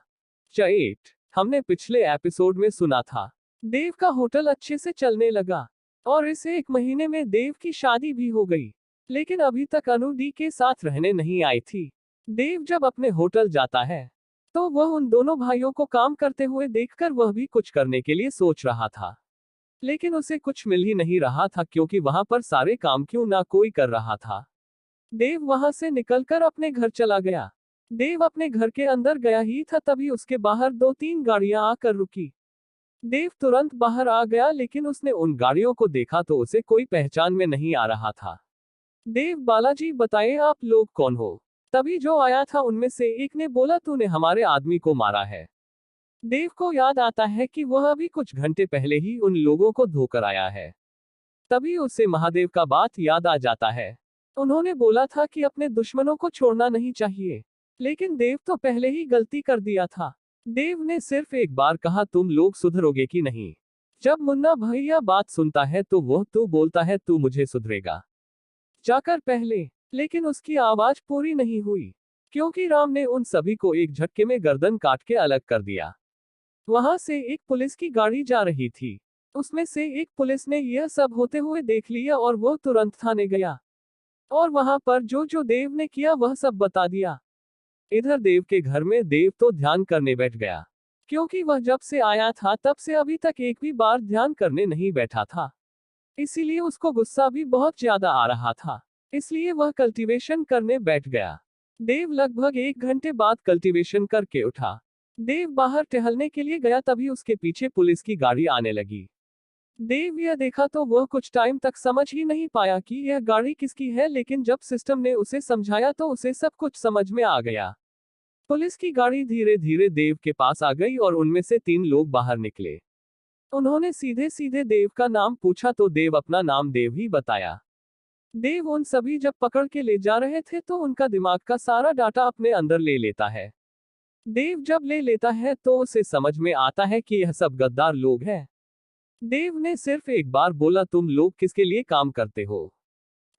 Speaker 1: चैट हमने पिछले एपिसोड में सुना था, देव का होटल अच्छे से चलने लगा और इस 1 महीने में देव की शादी भी हो गई, लेकिन अभी तक अनु डी के साथ रहने नहीं आई थी। देव जब अपने होटल जाता है तो वह उन दोनों भाइयों को काम करते हुए देखकर वह भी कुछ करने के लिए सोच रहा था, लेकिन उसे कुछ मिल ही नहीं रहा था, क्योंकि वहां पर सारे काम क्यों ना कोई कर रहा था। देव वहां से निकलकर अपने घर चला गया। देव अपने घर के अंदर गया ही था, तभी उसके बाहर 2-3 गाड़ियां आकर रुकी। देव तुरंत बाहर आ गया, लेकिन उसने उन गाड़ियों को देखा तो उसे कोई पहचान में नहीं आ रहा था। देव, बालाजी बताइए आप लोग कौन हो? तभी जो आया था उनमें से एक ने बोला, तूने हमारे आदमी को मारा है। देव को याद आता है कि वह अभी कुछ घंटे पहले ही उन लोगों को धोकर आया है। तभी उसे महादेव का बात याद आ जाता है। उन्होंने बोला था कि अपने दुश्मनों को छोड़ना नहीं चाहिए, लेकिन देव तो पहले ही गलती कर दिया था। देव ने सिर्फ एक बार कहा, तुम लोग सुधरोगे कि नहीं? जब मुन्ना भैया बात सुनता है तो वह तू बोलता है, तू मुझे सुधरेगा जाकर पहले, लेकिन उसकी आवाज पूरी नहीं हुई, क्योंकि राम ने उन सभी को एक झटके में गर्दन काट के अलग कर दिया। वहां से एक पुलिस की गाड़ी जा रही थी, उसमें से एक पुलिस ने यह सब होते हुए देख लिया और वो तुरंत थाने गया और वहां पर जो देव ने किया वह सब बता दिया। इधर देव के घर में देव तो ध्यान करने बैठ गया, क्योंकि वह जब से आया था तब से अभी तक एक भी बार ध्यान करने नहीं बैठा था, इसीलिए उसको गुस्सा भी बहुत ज्यादा आ रहा था, इसलिए वह कल्टीवेशन करने बैठ गया। देव लगभग 1 घंटे बाद कल्टीवेशन करके उठा। देव बाहर टहलने के लिए गया, तभी उसके पीछे पुलिस की गाड़ी आने लगी। देव यह देखा तो वह कुछ टाइम तक समझ ही नहीं पाया कि यह गाड़ी किसकी है, लेकिन जब सिस्टम ने उसे समझाया तो उसे सब कुछ समझ में आ गया। पुलिस की गाड़ी धीरे धीरे देव के पास आ गई और उनमें से 3 लोग बाहर निकले। उन्होंने सीधे सीधे देव का नाम पूछा तो देव अपना नाम देव ही बताया। देव उन सभी जब पकड़ के ले जा रहे थे तो उनका दिमाग का सारा डाटा अपने अंदर ले लेता है। देव जब ले लेता है तो उसे समझ में आता है कि यह सब गद्दार लोग हैं। देव ने सिर्फ एक बार बोला, तुम लोग किसके लिए काम करते हो?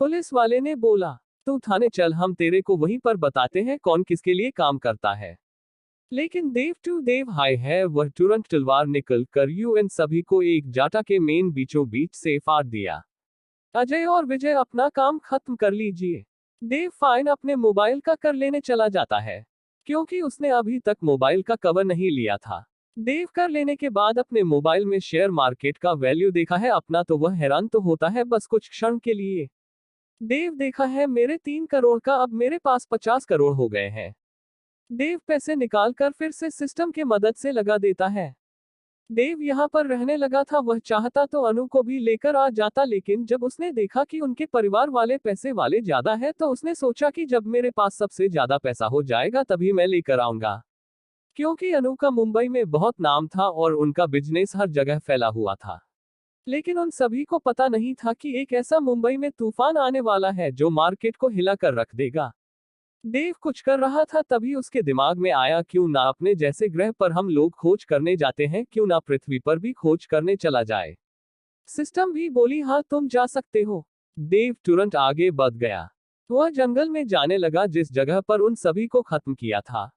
Speaker 1: पुलिस वाले ने बोला, तू थाने चल, हम तेरे को वहीं पर बताते हैं कौन किसके लिए काम करता है। लेकिन देव टू देव हाय है, वह तुरंत तलवार निकल कर यूएन सभी को एक जाटा के मेन बीचों बीच से फाड़ दिया। अजय और विजय अपना काम खत्म कर लीजिए। देव फाइन अपने मोबाइल का कर लेने चला जाता है, क्योंकि उसने अभी तक मोबाइल का कवर नहीं लिया था। देव कर लेने के बाद अपने मोबाइल में शेयर मार्केट का वैल्यू देखा है अपना, तो वह हैरान तो होता है बस कुछ क्षण के लिए। देव देखा है मेरे 3 करोड़ का अब मेरे पास 50 करोड़ हो गए हैं। देव पैसे निकाल कर फिर से सिस्टम के मदद से लगा देता है। देव यहाँ पर रहने लगा था, वह चाहता तो अनु को भी लेकर आ जाता, लेकिन जब उसने देखा कि उनके परिवार वाले पैसे वाले ज्यादा है तो उसने सोचा कि जब मेरे पास सबसे ज्यादा पैसा हो जाएगा तभी मैं लेकर आऊंगा। क्योंकि अनु का मुंबई में बहुत नाम था और उनका बिजनेस हर जगह फैला हुआ था। लेकिन उन सभी को पता नहीं था कि एक ऐसा मुंबई में तूफान आने वाला है जो मार्केट को हिला कर रख देगा। देव कुछ कर रहा था तभी उसके दिमाग में आया, क्यों ना अपने जैसे ग्रह पर हम लोग खोज करने जाते हैं, क्यों ना पृथ्वी पर भी खोज करने चला जाए। सिस्टम भी बोली, हाँ तुम जा सकते हो। देव तुरंत आगे बढ़ गया। वह जंगल में जाने लगा जिस जगह पर उन सभी को खत्म किया था।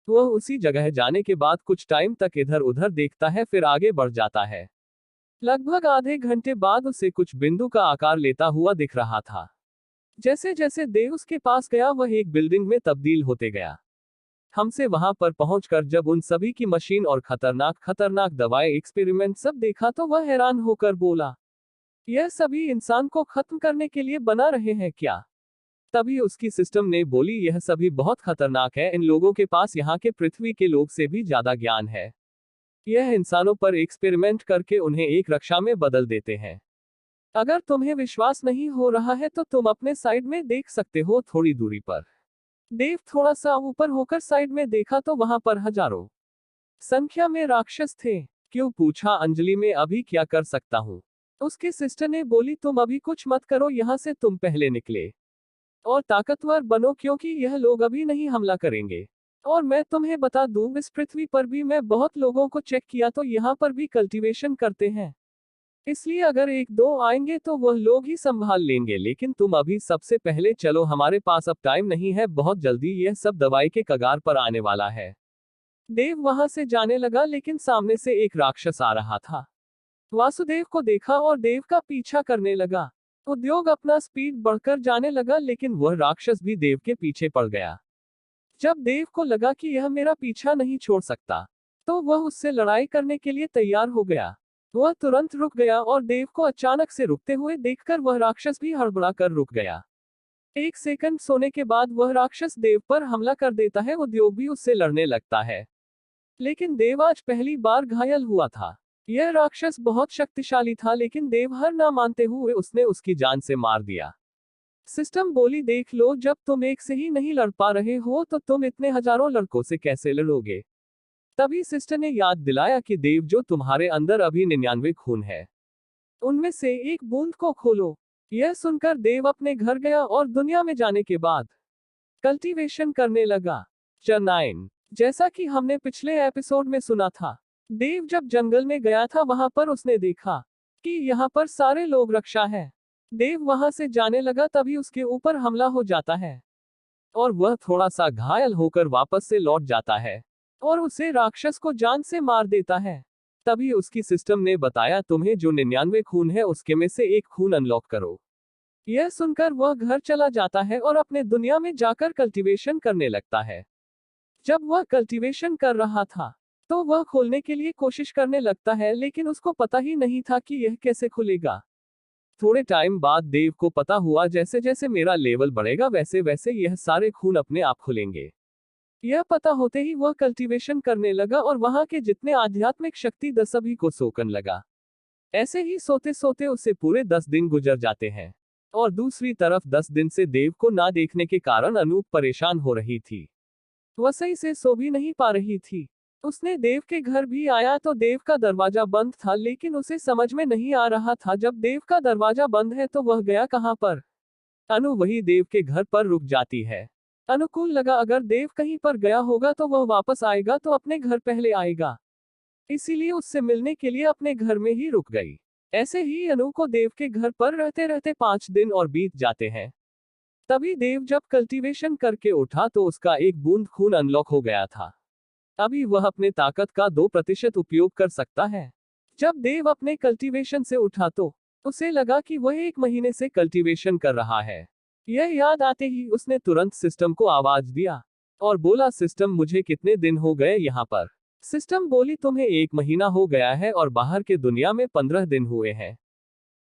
Speaker 1: वह उसी जगह जाने के बाद कुछ टाइम तक इधर उधर देखता है, फिर आगे बढ़ जाता है। लगभग आधे घंटे बाद उसे कुछ बिंदु का आकार लेता हुआ दिख रहा था। जैसे जैसे देव उसके पास गया वह एक बिल्डिंग में तब्दील होते गया। हमसे वहां पर पहुंचकर जब उन सभी की मशीन और खतरनाक खतरनाक दवाएं एक्सपेरिमेंट सब देखा तो वह हैरान होकर बोला, यह सभी इंसान को खत्म करने के लिए बना रहे हैं क्या? तभी उसकी सिस्टम ने बोली, यह सभी बहुत खतरनाक है, इन लोगों के पास यहाँ के पृथ्वी के लोग से भी ज्यादा ज्ञान है। यह इंसानों पर एक्सपेरिमेंट करके उन्हें एक रक्षा में बदल देते हैं। अगर तुम्हें विश्वास नहीं हो रहा है तो तुम अपने साइड में देख सकते हो, थोड़ी दूरी पर। देव थोड़ा सा ऊपर होकर साइड में देखा तो वहां पर हजारों संख्या में राक्षस थे। क्यों पूछा अंजलि, में अभी क्या कर सकता हूँ? उसके सिस्टर ने बोली, तुम अभी कुछ मत करो, यहाँ से तुम पहले निकले और ताकतवर बनो, क्योंकि यह लोग अभी नहीं हमला करेंगे। और मैं तुम्हें बता दूं, इस पृथ्वी पर भी मैं बहुत लोगों को चेक किया तो यहाँ पर भी कल्टीवेशन करते हैं, इसलिए अगर एक दो आएंगे तो वह लोग ही संभाल लेंगे, लेकिन तुम अभी सबसे पहले चलो, हमारे पास अब टाइम नहीं है, बहुत जल्दी यह सब दवाई के कगार पर आने वाला है। देव वहां से जाने लगा, लेकिन सामने से एक राक्षस आ रहा था। वासुदेव को देखा और देव का पीछा करने लगा। उद्योग अपना स्पीड बढ़कर जाने लगा, लेकिन वह राक्षस भी देव के पीछे पड़ गया। जब देव को लगा कि यह मेरा पीछा नहीं छोड़ सकता, तो वह उससे लड़ाई करने के लिए तैयार हो गया। वह तुरंत रुक गया और देव को अचानक से रुकते हुए देखकर वह राक्षस भी हड़बड़ा कर रुक गया। एक सेकंड सोने के बाद वह राक्षस देव पर हमला कर देता है। उद्योग भी उससे लड़ने लगता है, लेकिन देव आज पहली बार घायल हुआ था। यह राक्षस बहुत शक्तिशाली था, लेकिन देव हार ना मानते हुए उसने उसकी जान से मार दिया। सिस्टम बोली, देख लो, जब तुम एक से ही नहीं लड़ पा रहे हो तो तुम इतने हजारों लड़कों से कैसे लड़ोगे? तभी सिस्टर ने याद दिलाया कि देव, जो तुम्हारे अंदर अभी 99 खून है, उनमें से एक बूंद को खोलो। यह सुनकर देव अपने घर गया और दुनिया में जाने के बाद कल्टीवेशन करने लगा। चेन्नई, जैसा कि हमने पिछले एपिसोड में सुना था, देव जब जंगल में गया था वहां पर उसने देखा कि यहाँ पर सारे लोग रक्षा है। देव वहां से जाने लगा, तभी उसके ऊपर हमला हो जाता है और वह थोड़ा सा घायल होकर वापस से लौट जाता है और उसे राक्षस को जान से मार देता है। तभी उसकी सिस्टम ने बताया, तुम्हें जो 99 खून है उसके में से एक खून अनलॉक करो। यह सुनकर वह घर चला जाता है और अपने दुनिया में जाकर कल्टीवेशन करने लगता है। जब वह कल्टीवेशन कर रहा था तो वह खोलने के लिए कोशिश करने लगता है, लेकिन उसको पता ही नहीं था कि यह कैसे खुलेगा। थोड़े टाइम बाद देव को पता हुआ, जैसे जैसे मेरा लेवल बढ़ेगा वैसे वैसे यह सारे खून अपने आप खुलेंगे। यह पता होते ही वह कल्टीवेशन करने लगा और वहां के जितने आध्यात्मिक शक्ति सभी को सोकन लगा। ऐसे ही सोते सोते उसे पूरे 10 दिन गुजर जाते हैं और दूसरी तरफ 10 दिन से देव को ना देखने के कारण अनूप परेशान हो रही थी। वह सही से सो भी नहीं पा रही थी। उसने देव के घर भी आया तो देव का दरवाजा बंद था, लेकिन उसे समझ में नहीं आ रहा था, जब देव का दरवाजा बंद है तो वह गया कहां पर। अनु वही देव के घर पर रुक जाती है। अनुकूल लगा, अगर देव कहीं पर गया होगा तो वह वापस आएगा तो अपने घर पहले आएगा, इसीलिए उससे मिलने के लिए अपने घर में ही रुक गई। ऐसे ही अनु को देव के घर पर रहते रहते 5 दिन और बीत जाते हैं। तभी देव जब कल्टीवेशन करके उठा तो उसका एक बूंद खून अनलॉक हो गया था। अभी वह अपने ताकत का 2% उपयोग कर सकता है। जब देव अपने कल्टीवेशन से उठा तो उसे लगा कि वह 1 महीने से कल्टीवेशन कर रहा है। यह याद आते ही उसने तुरंत सिस्टम को आवाज दिया और बोला, सिस्टम मुझे कितने दिन हो गए यहाँ पर। सिस्टम बोली, तुम्हें 1 महीना हो गया है और बाहर के दुनिया में 15 दिन हुए हैं।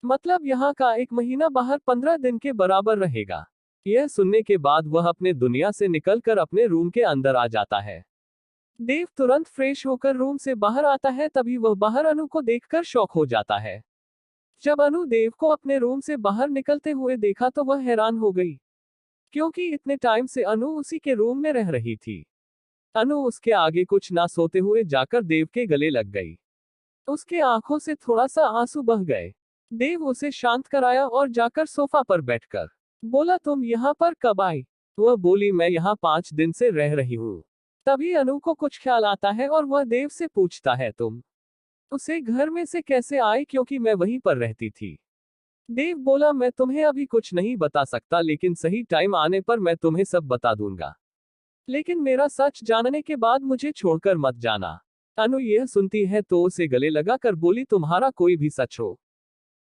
Speaker 1: मतलब यहाँ का 1 महीना बाहर 15 दिन के बराबर रहेगा। यह सुनने के बाद वह अपने दुनिया से निकलकर अपने रूम के अंदर आ जाता है। देव तुरंत फ्रेश होकर रूम से बाहर आता है, तभी वह बाहर अनु को देखकर शॉक हो जाता है। जब अनु देव को अपने रूम से बाहर निकलते हुए देखा तो वह हैरान हो गई, क्योंकि इतने टाइम से अनु उसी के रूम में रह रही थी। अनु उसके आगे कुछ ना सोते हुए जाकर देव के गले लग गई। उसके आंखों से थोड़ा सा आंसू बह गए। देव उसे शांत कराया और जाकर सोफा पर बैठकर बोला, तुम यहाँ पर कब आई? वह बोली, मैं यहाँ 5 दिन से रह रही हूँ। तभी अनु को कुछ ख्याल आता है और वह देव से पूछता है, तुम उसे घर में से कैसे आई, क्योंकि मैं वहीं पर रहती थी। देव बोला, मैं तुम्हें अभी कुछ नहीं बता सकता, लेकिन सही टाइम आने पर मैं तुम्हें सब बता दूंगा। लेकिन मेरा सच जानने के बाद मुझे छोड़कर मत जाना। अनु यह सुनती है तो उसे गले लगाकर बोली, तुम्हारा कोई भी सच हो,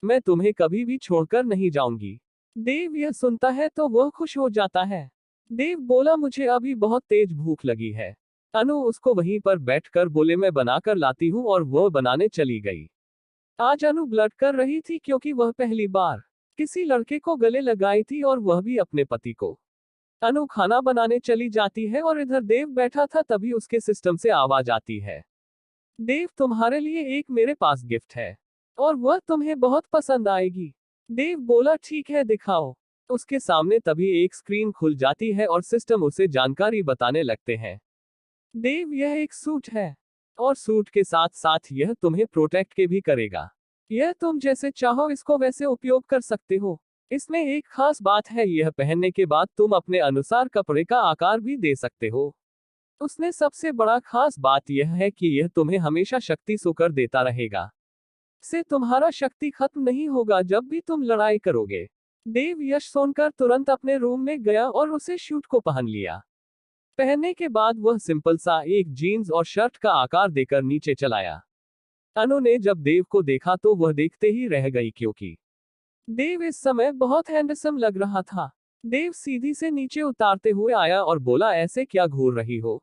Speaker 1: मैं तुम्हें कभी भी छोड़कर नहीं जाऊंगी। देव यह सुनता है तो वह खुश हो जाता है। देव बोला, मुझे अभी बहुत तेज भूख लगी है। अनु उसको वहीं पर बैठकर बोले, मैं बनाकर लाती हूँ, और वह बनाने चली गई। आज अनु ब्लड कर रही थी, क्योंकि वह पहली बार किसी लड़के को गले लगाई थी, और वह भी अपने पति को। अनु खाना बनाने चली जाती है और इधर देव बैठा था, तभी उसके सिस्टम से आवाज आती है, देव तुम्हारे लिए एक मेरे पास गिफ्ट है और वह तुम्हें बहुत पसंद आएगी। देव बोला, ठीक है दिखाओ। उसके सामने तभी एक स्क्रीन खुल जाती है और सिस्टम उसे जानकारी बताने लगते हैं। देव, यह एक सूट है और सूट के साथ साथ यह तुम्हें प्रोटेक्ट के भी करेगा। यह तुम जैसे चाहो इसको वैसे उपयोग कर सकते हो। इसमें एक खास बात है, यह पहनने के बाद तुम अपने अनुसार कपड़े का आकार भी दे सकते हो। उसने सबसे बड़ा खास बात यह है कि यह तुम्हें हमेशा शक्ति सोकर देता रहेगा। से तुम्हारा शक्ति खत्म नहीं होगा जब भी तुम लड़ाई करोगे। देव यश सुनकर तुरंत अपने रूम में गया और उसे शूट को पहन लिया। पहनने के बाद वह सिंपल सा एक जीन्स और शर्ट का आकार देकर नीचे चलाया। अनु ने जब देव को देखा तो वह देखते ही रह गई, क्योंकि देव इस समय बहुत हैंडसम लग रहा था। देव सीधी से नीचे उतारते हुए आया और बोला, ऐसे क्या घूर रही हो?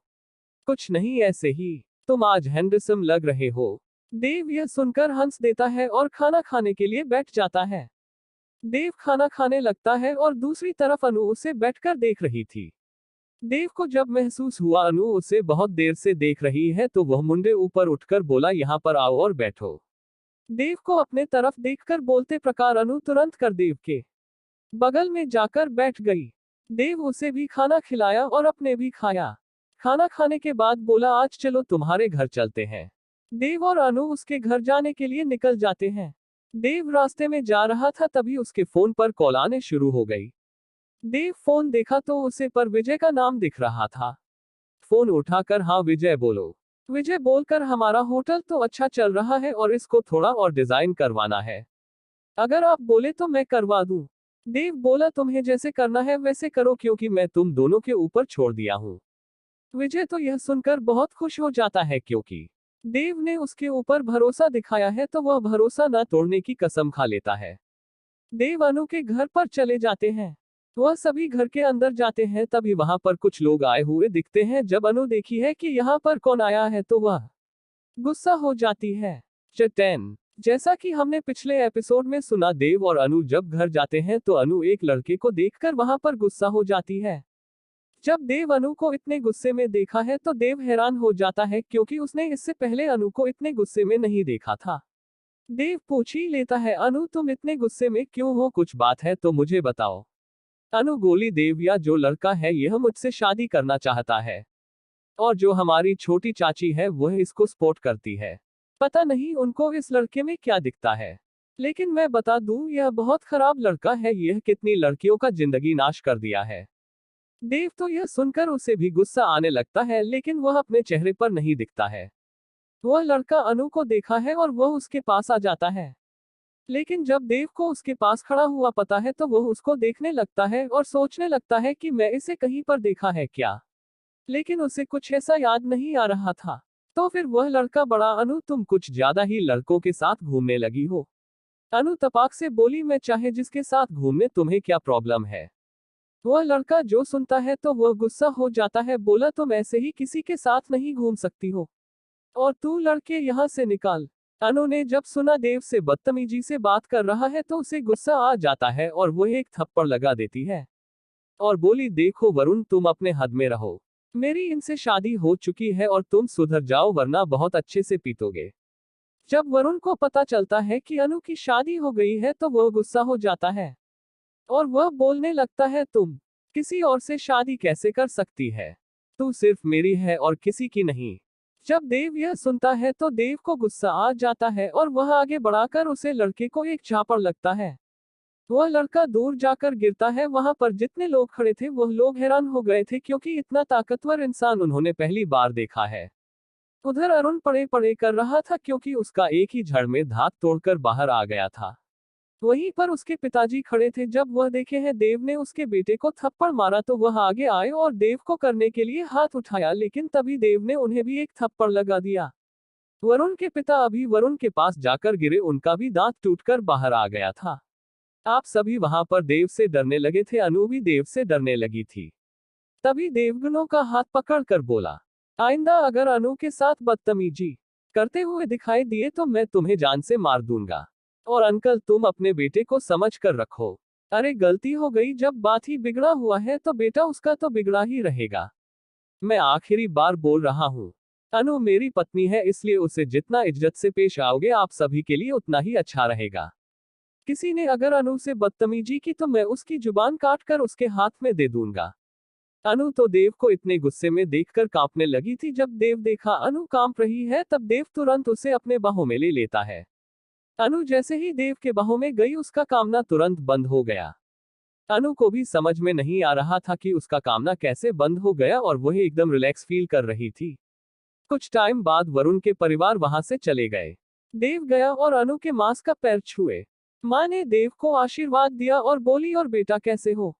Speaker 1: कुछ नहीं, ऐसे ही। तुम आज हैंडसम लग रहे हो। देव यह सुनकर हंस देता है और खाना खाने के लिए बैठ जाता है। देव खाना खाने लगता है और दूसरी तरफ अनु उसे बैठकर देख रही थी। देव को जब महसूस हुआ अनु उसे बहुत देर से देख रही है तो वह मुंडे ऊपर उठकर बोला, यहाँ पर आओ और बैठो। देव को अपने तरफ देखकर बोलते प्रकार अनु तुरंत कर देव के बगल में जाकर बैठ गई। देव उसे भी खाना खिलाया और अपने भी खाया। खाना खाने के बाद बोला, आज चलो तुम्हारे घर चलते हैं। देव और अनु उसके घर जाने के लिए निकल जाते हैं। देव रास्ते में जा रहा था, तभी उसके फोन पर कॉल आने शुरू हो गई। देव फोन देखा तो उसे पर विजय का नाम दिख रहा था। फोन उठाकर, हाँ विजय बोलो। विजय बोलकर, हमारा होटल तो अच्छा चल रहा है और इसको थोड़ा और डिजाइन करवाना है। अगर आप बोले तो मैं करवा दूं। देव बोला, तुम्हें जैसे करना है वैसे करो, क्योंकि मैं तुम दोनों के ऊपर छोड़ दिया हूं। विजय तो यह सुनकर बहुत खुश हो जाता है, क्योंकि देव ने उसके ऊपर भरोसा दिखाया है तो वह भरोसा न तोड़ने की कसम खा लेता है। देव अनु के घर पर चले जाते हैं। वह सभी घर के अंदर जाते हैं, तभी वहां पर कुछ लोग आए हुए दिखते हैं। जब अनु देखी है कि यहाँ पर कौन आया है तो वह गुस्सा हो जाती है। चैप्टर 10। जैसा कि हमने पिछले एपिसोड में सुना, देव और अनु जब घर जाते हैं तो अनु एक लड़के को देखकर वहां पर गुस्सा हो जाती है। जब देव अनु को इतने गुस्से में देखा है तो देव हैरान हो जाता है, क्योंकि उसने इससे पहले अनु को इतने गुस्से में नहीं देखा था। देव पूछ ही लेता है, अनु तुम इतने गुस्से में क्यों हो? कुछ बात है तो मुझे बताओ। अनु बोली, देव या जो लड़का है यह मुझसे शादी करना चाहता है, और जो हमारी छोटी चाची है वह इसको सपोर्ट करती है। पता नहीं उनको इस लड़के में क्या दिखता है, लेकिन मैं बता दूं यह बहुत खराब लड़का है। यह कितनी लड़कियों का जिंदगी नाश कर दिया है। देव तो यह सुनकर उसे भी गुस्सा आने लगता है, लेकिन वह अपने चेहरे पर नहीं दिखता है। वह लड़का अनु को देखा है और वह उसके पास आ जाता है। लेकिन जब देव को उसके पास खड़ा हुआ पता है तो वह उसको देखने लगता है और सोचने लगता है कि मैं इसे कहीं पर देखा है क्या। लेकिन उसे कुछ ऐसा याद नहीं आ रहा था। तो फिर वह लड़का बड़ा, अनु तुम कुछ ज्यादा ही लड़कों के साथ घूमने लगी हो। अनु तपाक से बोली, मैं चाहे जिसके साथ घूमने, तुम्हें क्या प्रॉब्लम है। वह लड़का जो सुनता है तो वह गुस्सा हो जाता है, बोला तुम ऐसे ही किसी के साथ नहीं घूम सकती हो, और तू लड़के यहाँ से निकाल। अनु ने जब सुना देव से बदतमीजी से बात कर रहा है तो उसे गुस्सा आ जाता है और वह एक थप्पड़ लगा देती है और बोली, देखो वरुण, तुम अपने हद में रहो। मेरी इनसे शादी हो चुकी है और तुम सुधर जाओ वरना बहुत अच्छे से पीटोगे। जब वरुण को पता चलता है कि अनु की शादी हो गई है तो वह गुस्सा हो जाता है और वह बोलने लगता है, तुम किसी और से शादी कैसे कर सकती है। तू सिर्फ मेरी है और किसी की नहीं। जब देव यह सुनता है तो देव को गुस्सा आ जाता है और वह आगे बढ़ाकर उसे लड़के को एक झापड़ लगता है। वह लड़का दूर जाकर गिरता है। वहां पर जितने लोग खड़े थे वह लोग हैरान हो गए थे क्योंकि इतना ताकतवर इंसान उन्होंने पहली बार देखा है। उधर अरुण पड़े पड़े कर रहा था क्योंकि उसका एक ही झड़ में दांत तोड़कर बाहर आ गया था। वहीं पर उसके पिताजी खड़े थे। जब वह देखे हैं देव ने उसके बेटे को थप्पड़ मारा तो वह आगे आए और देव को करने के लिए हाथ उठाया, लेकिन तभी देव ने उन्हें भी एक थप्पड़ लगा दिया। वरुण के पिता अभी वरुण के पास जाकर गिरे, उनका भी दांत टूटकर बाहर आ गया था। आप सभी वहां पर देव से डरने लगे थे। अनु भी देव से डरने लगी थी। तभी देवगनों का हाथ पकड़कर बोला, आइंदा अगर अनु के साथ बदतमीजी करते हुए दिखाई दिए तो मैं तुम्हें जान से मार दूंगा। और अंकल, तुम अपने बेटे को समझ कर रखो। अरे गलती हो गई, जब बात ही बिगड़ा हुआ है तो बेटा उसका तो बिगड़ा ही रहेगा। मैं आखिरी बार बोल रहा हूँ, अनु मेरी पत्नी है, इसलिए उसे जितना इज्जत से पेश आओगे आप सभी के लिए उतना ही अच्छा रहेगा। किसी ने अगर अनु से बदतमीजी की तो मैं उसकी जुबान काट कर उसके हाथ में दे दूंगा। अनु तो देव को इतने गुस्से में देखकर कांपने लगी थी। जब देव देखा अनु कांप रही है तब देव तुरंत उसे अपने बाहों में ले लेता है। अनु जैसे ही देव के बाहों में गई उसका कामना तुरंत बंद हो गया। अनु को भी समझ में नहीं आ रहा था कि उसका कामना कैसे बंद हो गया और वह एकदम रिलैक्स फील कर रही थी। कुछ टाइम बाद वरुण के परिवार वहां से चले गए। देव गया और अनु के मांस का पैर छुए। माँ ने देव को आशीर्वाद दिया और बोली, और बेटा कैसे हो।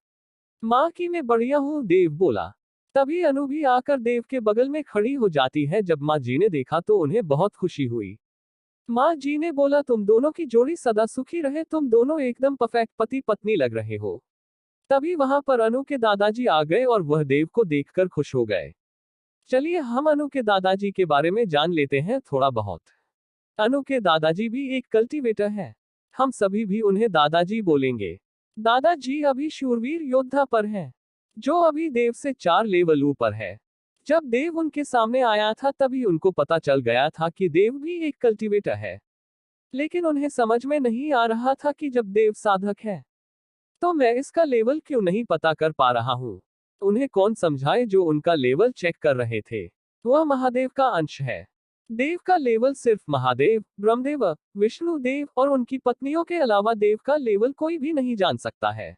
Speaker 1: माँ की मैं बढ़िया हूँ, देव बोला। तभी अनु भी आकर देव के बगल में खड़ी हो जाती है। जब माँ जी ने देखा तो उन्हें बहुत खुशी हुई। माँ जी ने बोला, तुम दोनों की जोड़ी सदा सुखी रहे, तुम दोनों एकदम परफेक्ट पति पत्नी लग रहे हो। तभी वहां पर अनु के दादाजी आ गए और वह देव को देखकर खुश हो गए। चलिए हम अनु के दादाजी के बारे में जान लेते हैं थोड़ा बहुत। अनु के दादाजी भी एक कल्टीवेटर है। हम सभी भी उन्हें दादाजी बोलेंगे। दादाजी अभी शूरवीर योद्धा पर हैं, जो अभी देव से 4 लेवल ऊपर है। जब देव उनके सामने आया था तभी उनको पता चल गया था कि देव भी एक कल्टीवेटर है, लेकिन उन्हें समझ में नहीं आ रहा था कि जब देव साधक है तो मैं इसका लेवल क्यों नहीं पता कर पा रहा हूँ। उन्हें कौन समझाए जो उनका लेवल चेक कर रहे थे। वह महादेव का अंश है। देव का लेवल सिर्फ महादेव, ब्रह्मदेव, विष्णु देव और उनकी पत्नियों के अलावा देव का लेवल कोई भी नहीं जान सकता है।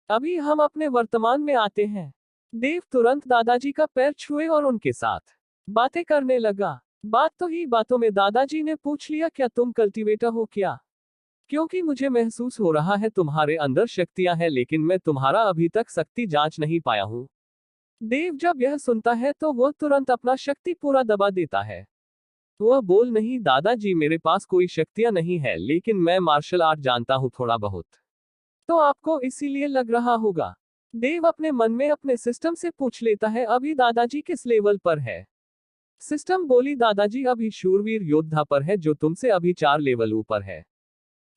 Speaker 1: अभी हम अपने वर्तमान में आते हैं। देव तुरंत दादाजी का पैर छुए और उनके साथ बातें करने लगा। बात तो ही बातों में दादाजी ने पूछ लिया, क्या तुम कल्टीवेटर हो क्या? क्योंकि मुझे महसूस हो रहा है तुम्हारे अंदर शक्तियां हैं, लेकिन मैं तुम्हारा अभी तक शक्ति जांच नहीं पाया हूँ। देव जब यह सुनता है तो वह तुरंत अपना शक्ति पूरा दबा देता है। वह बोल, नहीं दादाजी, मेरे पास कोई शक्तियां नहीं है, लेकिन मैं मार्शल आर्ट जानता हूँ थोड़ा बहुत। तो आपको इसीलिए लग रहा होगा। देव अपने मन में अपने सिस्टम से पूछ लेता है, अभी दादाजी किस लेवल पर है? सिस्टम बोली, दादाजी अभी शूरवीर योद्धा पर है, जो तुमसे अभी 4 लेवल ऊपर है।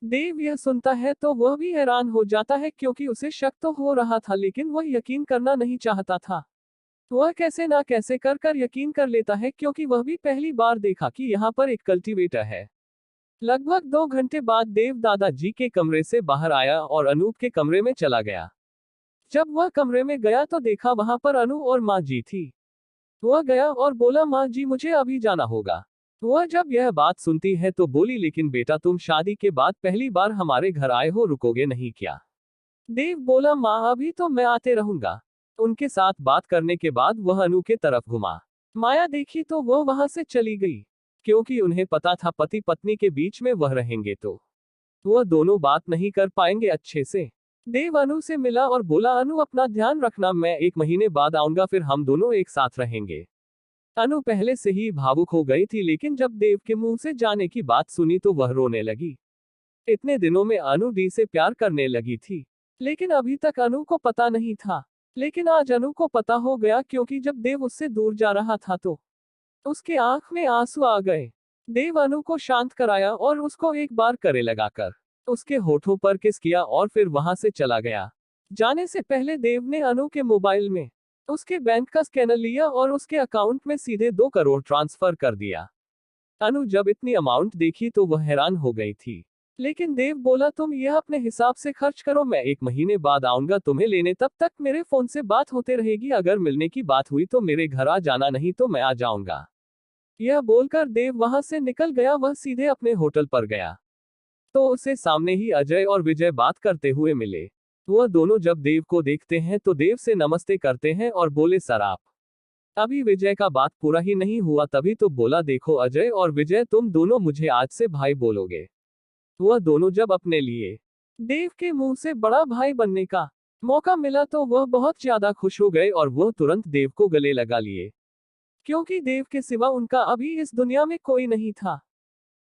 Speaker 1: देव यह सुनता है तो वह भी हैरान हो जाता है क्योंकि उसे शक तो हो रहा था, लेकिन वह यकीन करना नहीं चाहता था। वह कैसे ना कैसे कर कर यकीन कर लेता है क्योंकि वह भी पहली बार देखा कि यहाँ पर एक कल्टीवेटर है। लगभग 2 घंटे बाद देव दादाजी के कमरे से बाहर आया और अनूप के कमरे में चला गया। जब वह कमरे में गया तो देखा वहां पर अनु और माँ जी थी। वह गया और बोला, माँ जी मुझे अभी जाना होगा। वह जब यह बात सुनती है तो बोली, लेकिन बेटा तुम शादी के बाद पहली बार हमारे घर आए हो, रुकोगे नहीं क्या? देव बोला, माँ अभी तो मैं आते रहूंगा। उनके साथ बात करने के बाद वह अनु के तरफ घुमा। माया देखी तो वह वहां से चली गई, क्योंकि उन्हें पता था पति पत्नी के बीच में वह रहेंगे तो वह दोनों बात नहीं कर पाएंगे अच्छे से। देव अनु से मिला और बोला, अनु अपना ध्यान रखना, मैं 1 महीने बाद आऊंगा, फिर हम दोनों एक साथ रहेंगे। अनु पहले से ही भावुक हो गई थी, लेकिन जब देव के मुंह से जाने की बात सुनी तो वह रोने लगी। इतने दिनों में अनु डी से प्यार करने लगी थी, लेकिन अभी तक अनु को पता नहीं था। लेकिन आज अनु को पता हो गया, क्योंकि जब देव उससे दूर जा रहा था तो उसके आंख में आंसू आ गए। देव अनु को शांत कराया और उसको एक बार करे लगाकर उसके होठों पर किस किया और फिर वहां से चला गया। जाने से पहले देव ने अनु के मोबाइल में उसके बैंक का स्कैनर लिया और उसके अकाउंट में सीधे 2 करोड़ ट्रांसफर कर दिया। अनु जब इतनी अमाउंट देखी तो वह हैरान हो गई थी, लेकिन देव बोला, तुम यह अपने हिसाब से खर्च करो, मैं 1 महीने बाद आऊंगा तुम्हें लेने, तब तक मेरे फोन से बात होते रहेगी, अगर मिलने की बात हुई तो मेरे घर आ जाना, नहीं तो मैं आ जाऊंगा। यह बोलकर देव वहां से निकल गया। वह सीधे अपने होटल पर गया तो उसे सामने ही अजय और विजय बात करते हुए मिले। वह दोनों जब देव को देखते हैं तो देव से नमस्ते करते हैं और बोले, सर आप। अभी विजय का बात पूरा ही नहीं हुआ तभी तो बोला, देखो अजय और विजय, तुम दोनों मुझे आज से भाई बोलोगे। वह दोनों जब अपने लिए देव के मुंह से बड़ा भाई बनने का मौका मिला तो वह बहुत ज्यादा खुश हो गए और वह तुरंत देव को गले लगा लिए, क्योंकि देव के सिवा उनका अभी इस दुनिया में कोई नहीं था।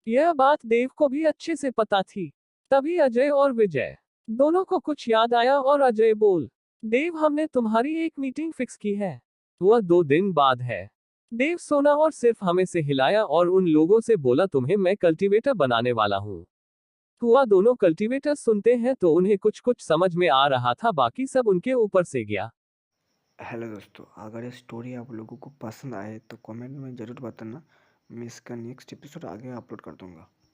Speaker 1: यह बात देव को भी अच्छे से पता थी। तभी अजय और विजय दोनों को कुछ याद आया और अजय बोल, देव हमने तुम्हारी एक मीटिंग फिक्स की है, वह 2 दिन बाद है। देव सोना और सिर्फ हमें से हिलाया और उन लोगों से बोला, तुम्हें मैं कल्टीवेटर बनाने वाला हूँ। हुआ दोनों कल्टीवेटर सुनते हैं तो उन्हें कुछ कुछ समझ में आ रहा था, बाकी सब उनके ऊपर से गया।
Speaker 2: हेलो दोस्तों, अगर ये स्टोरी आप लोगों को पसंद आए तो कमेंट में ज़रूर बताना। मैं इसका नेक्स्ट एपिसोड आगे अपलोड कर दूंगा।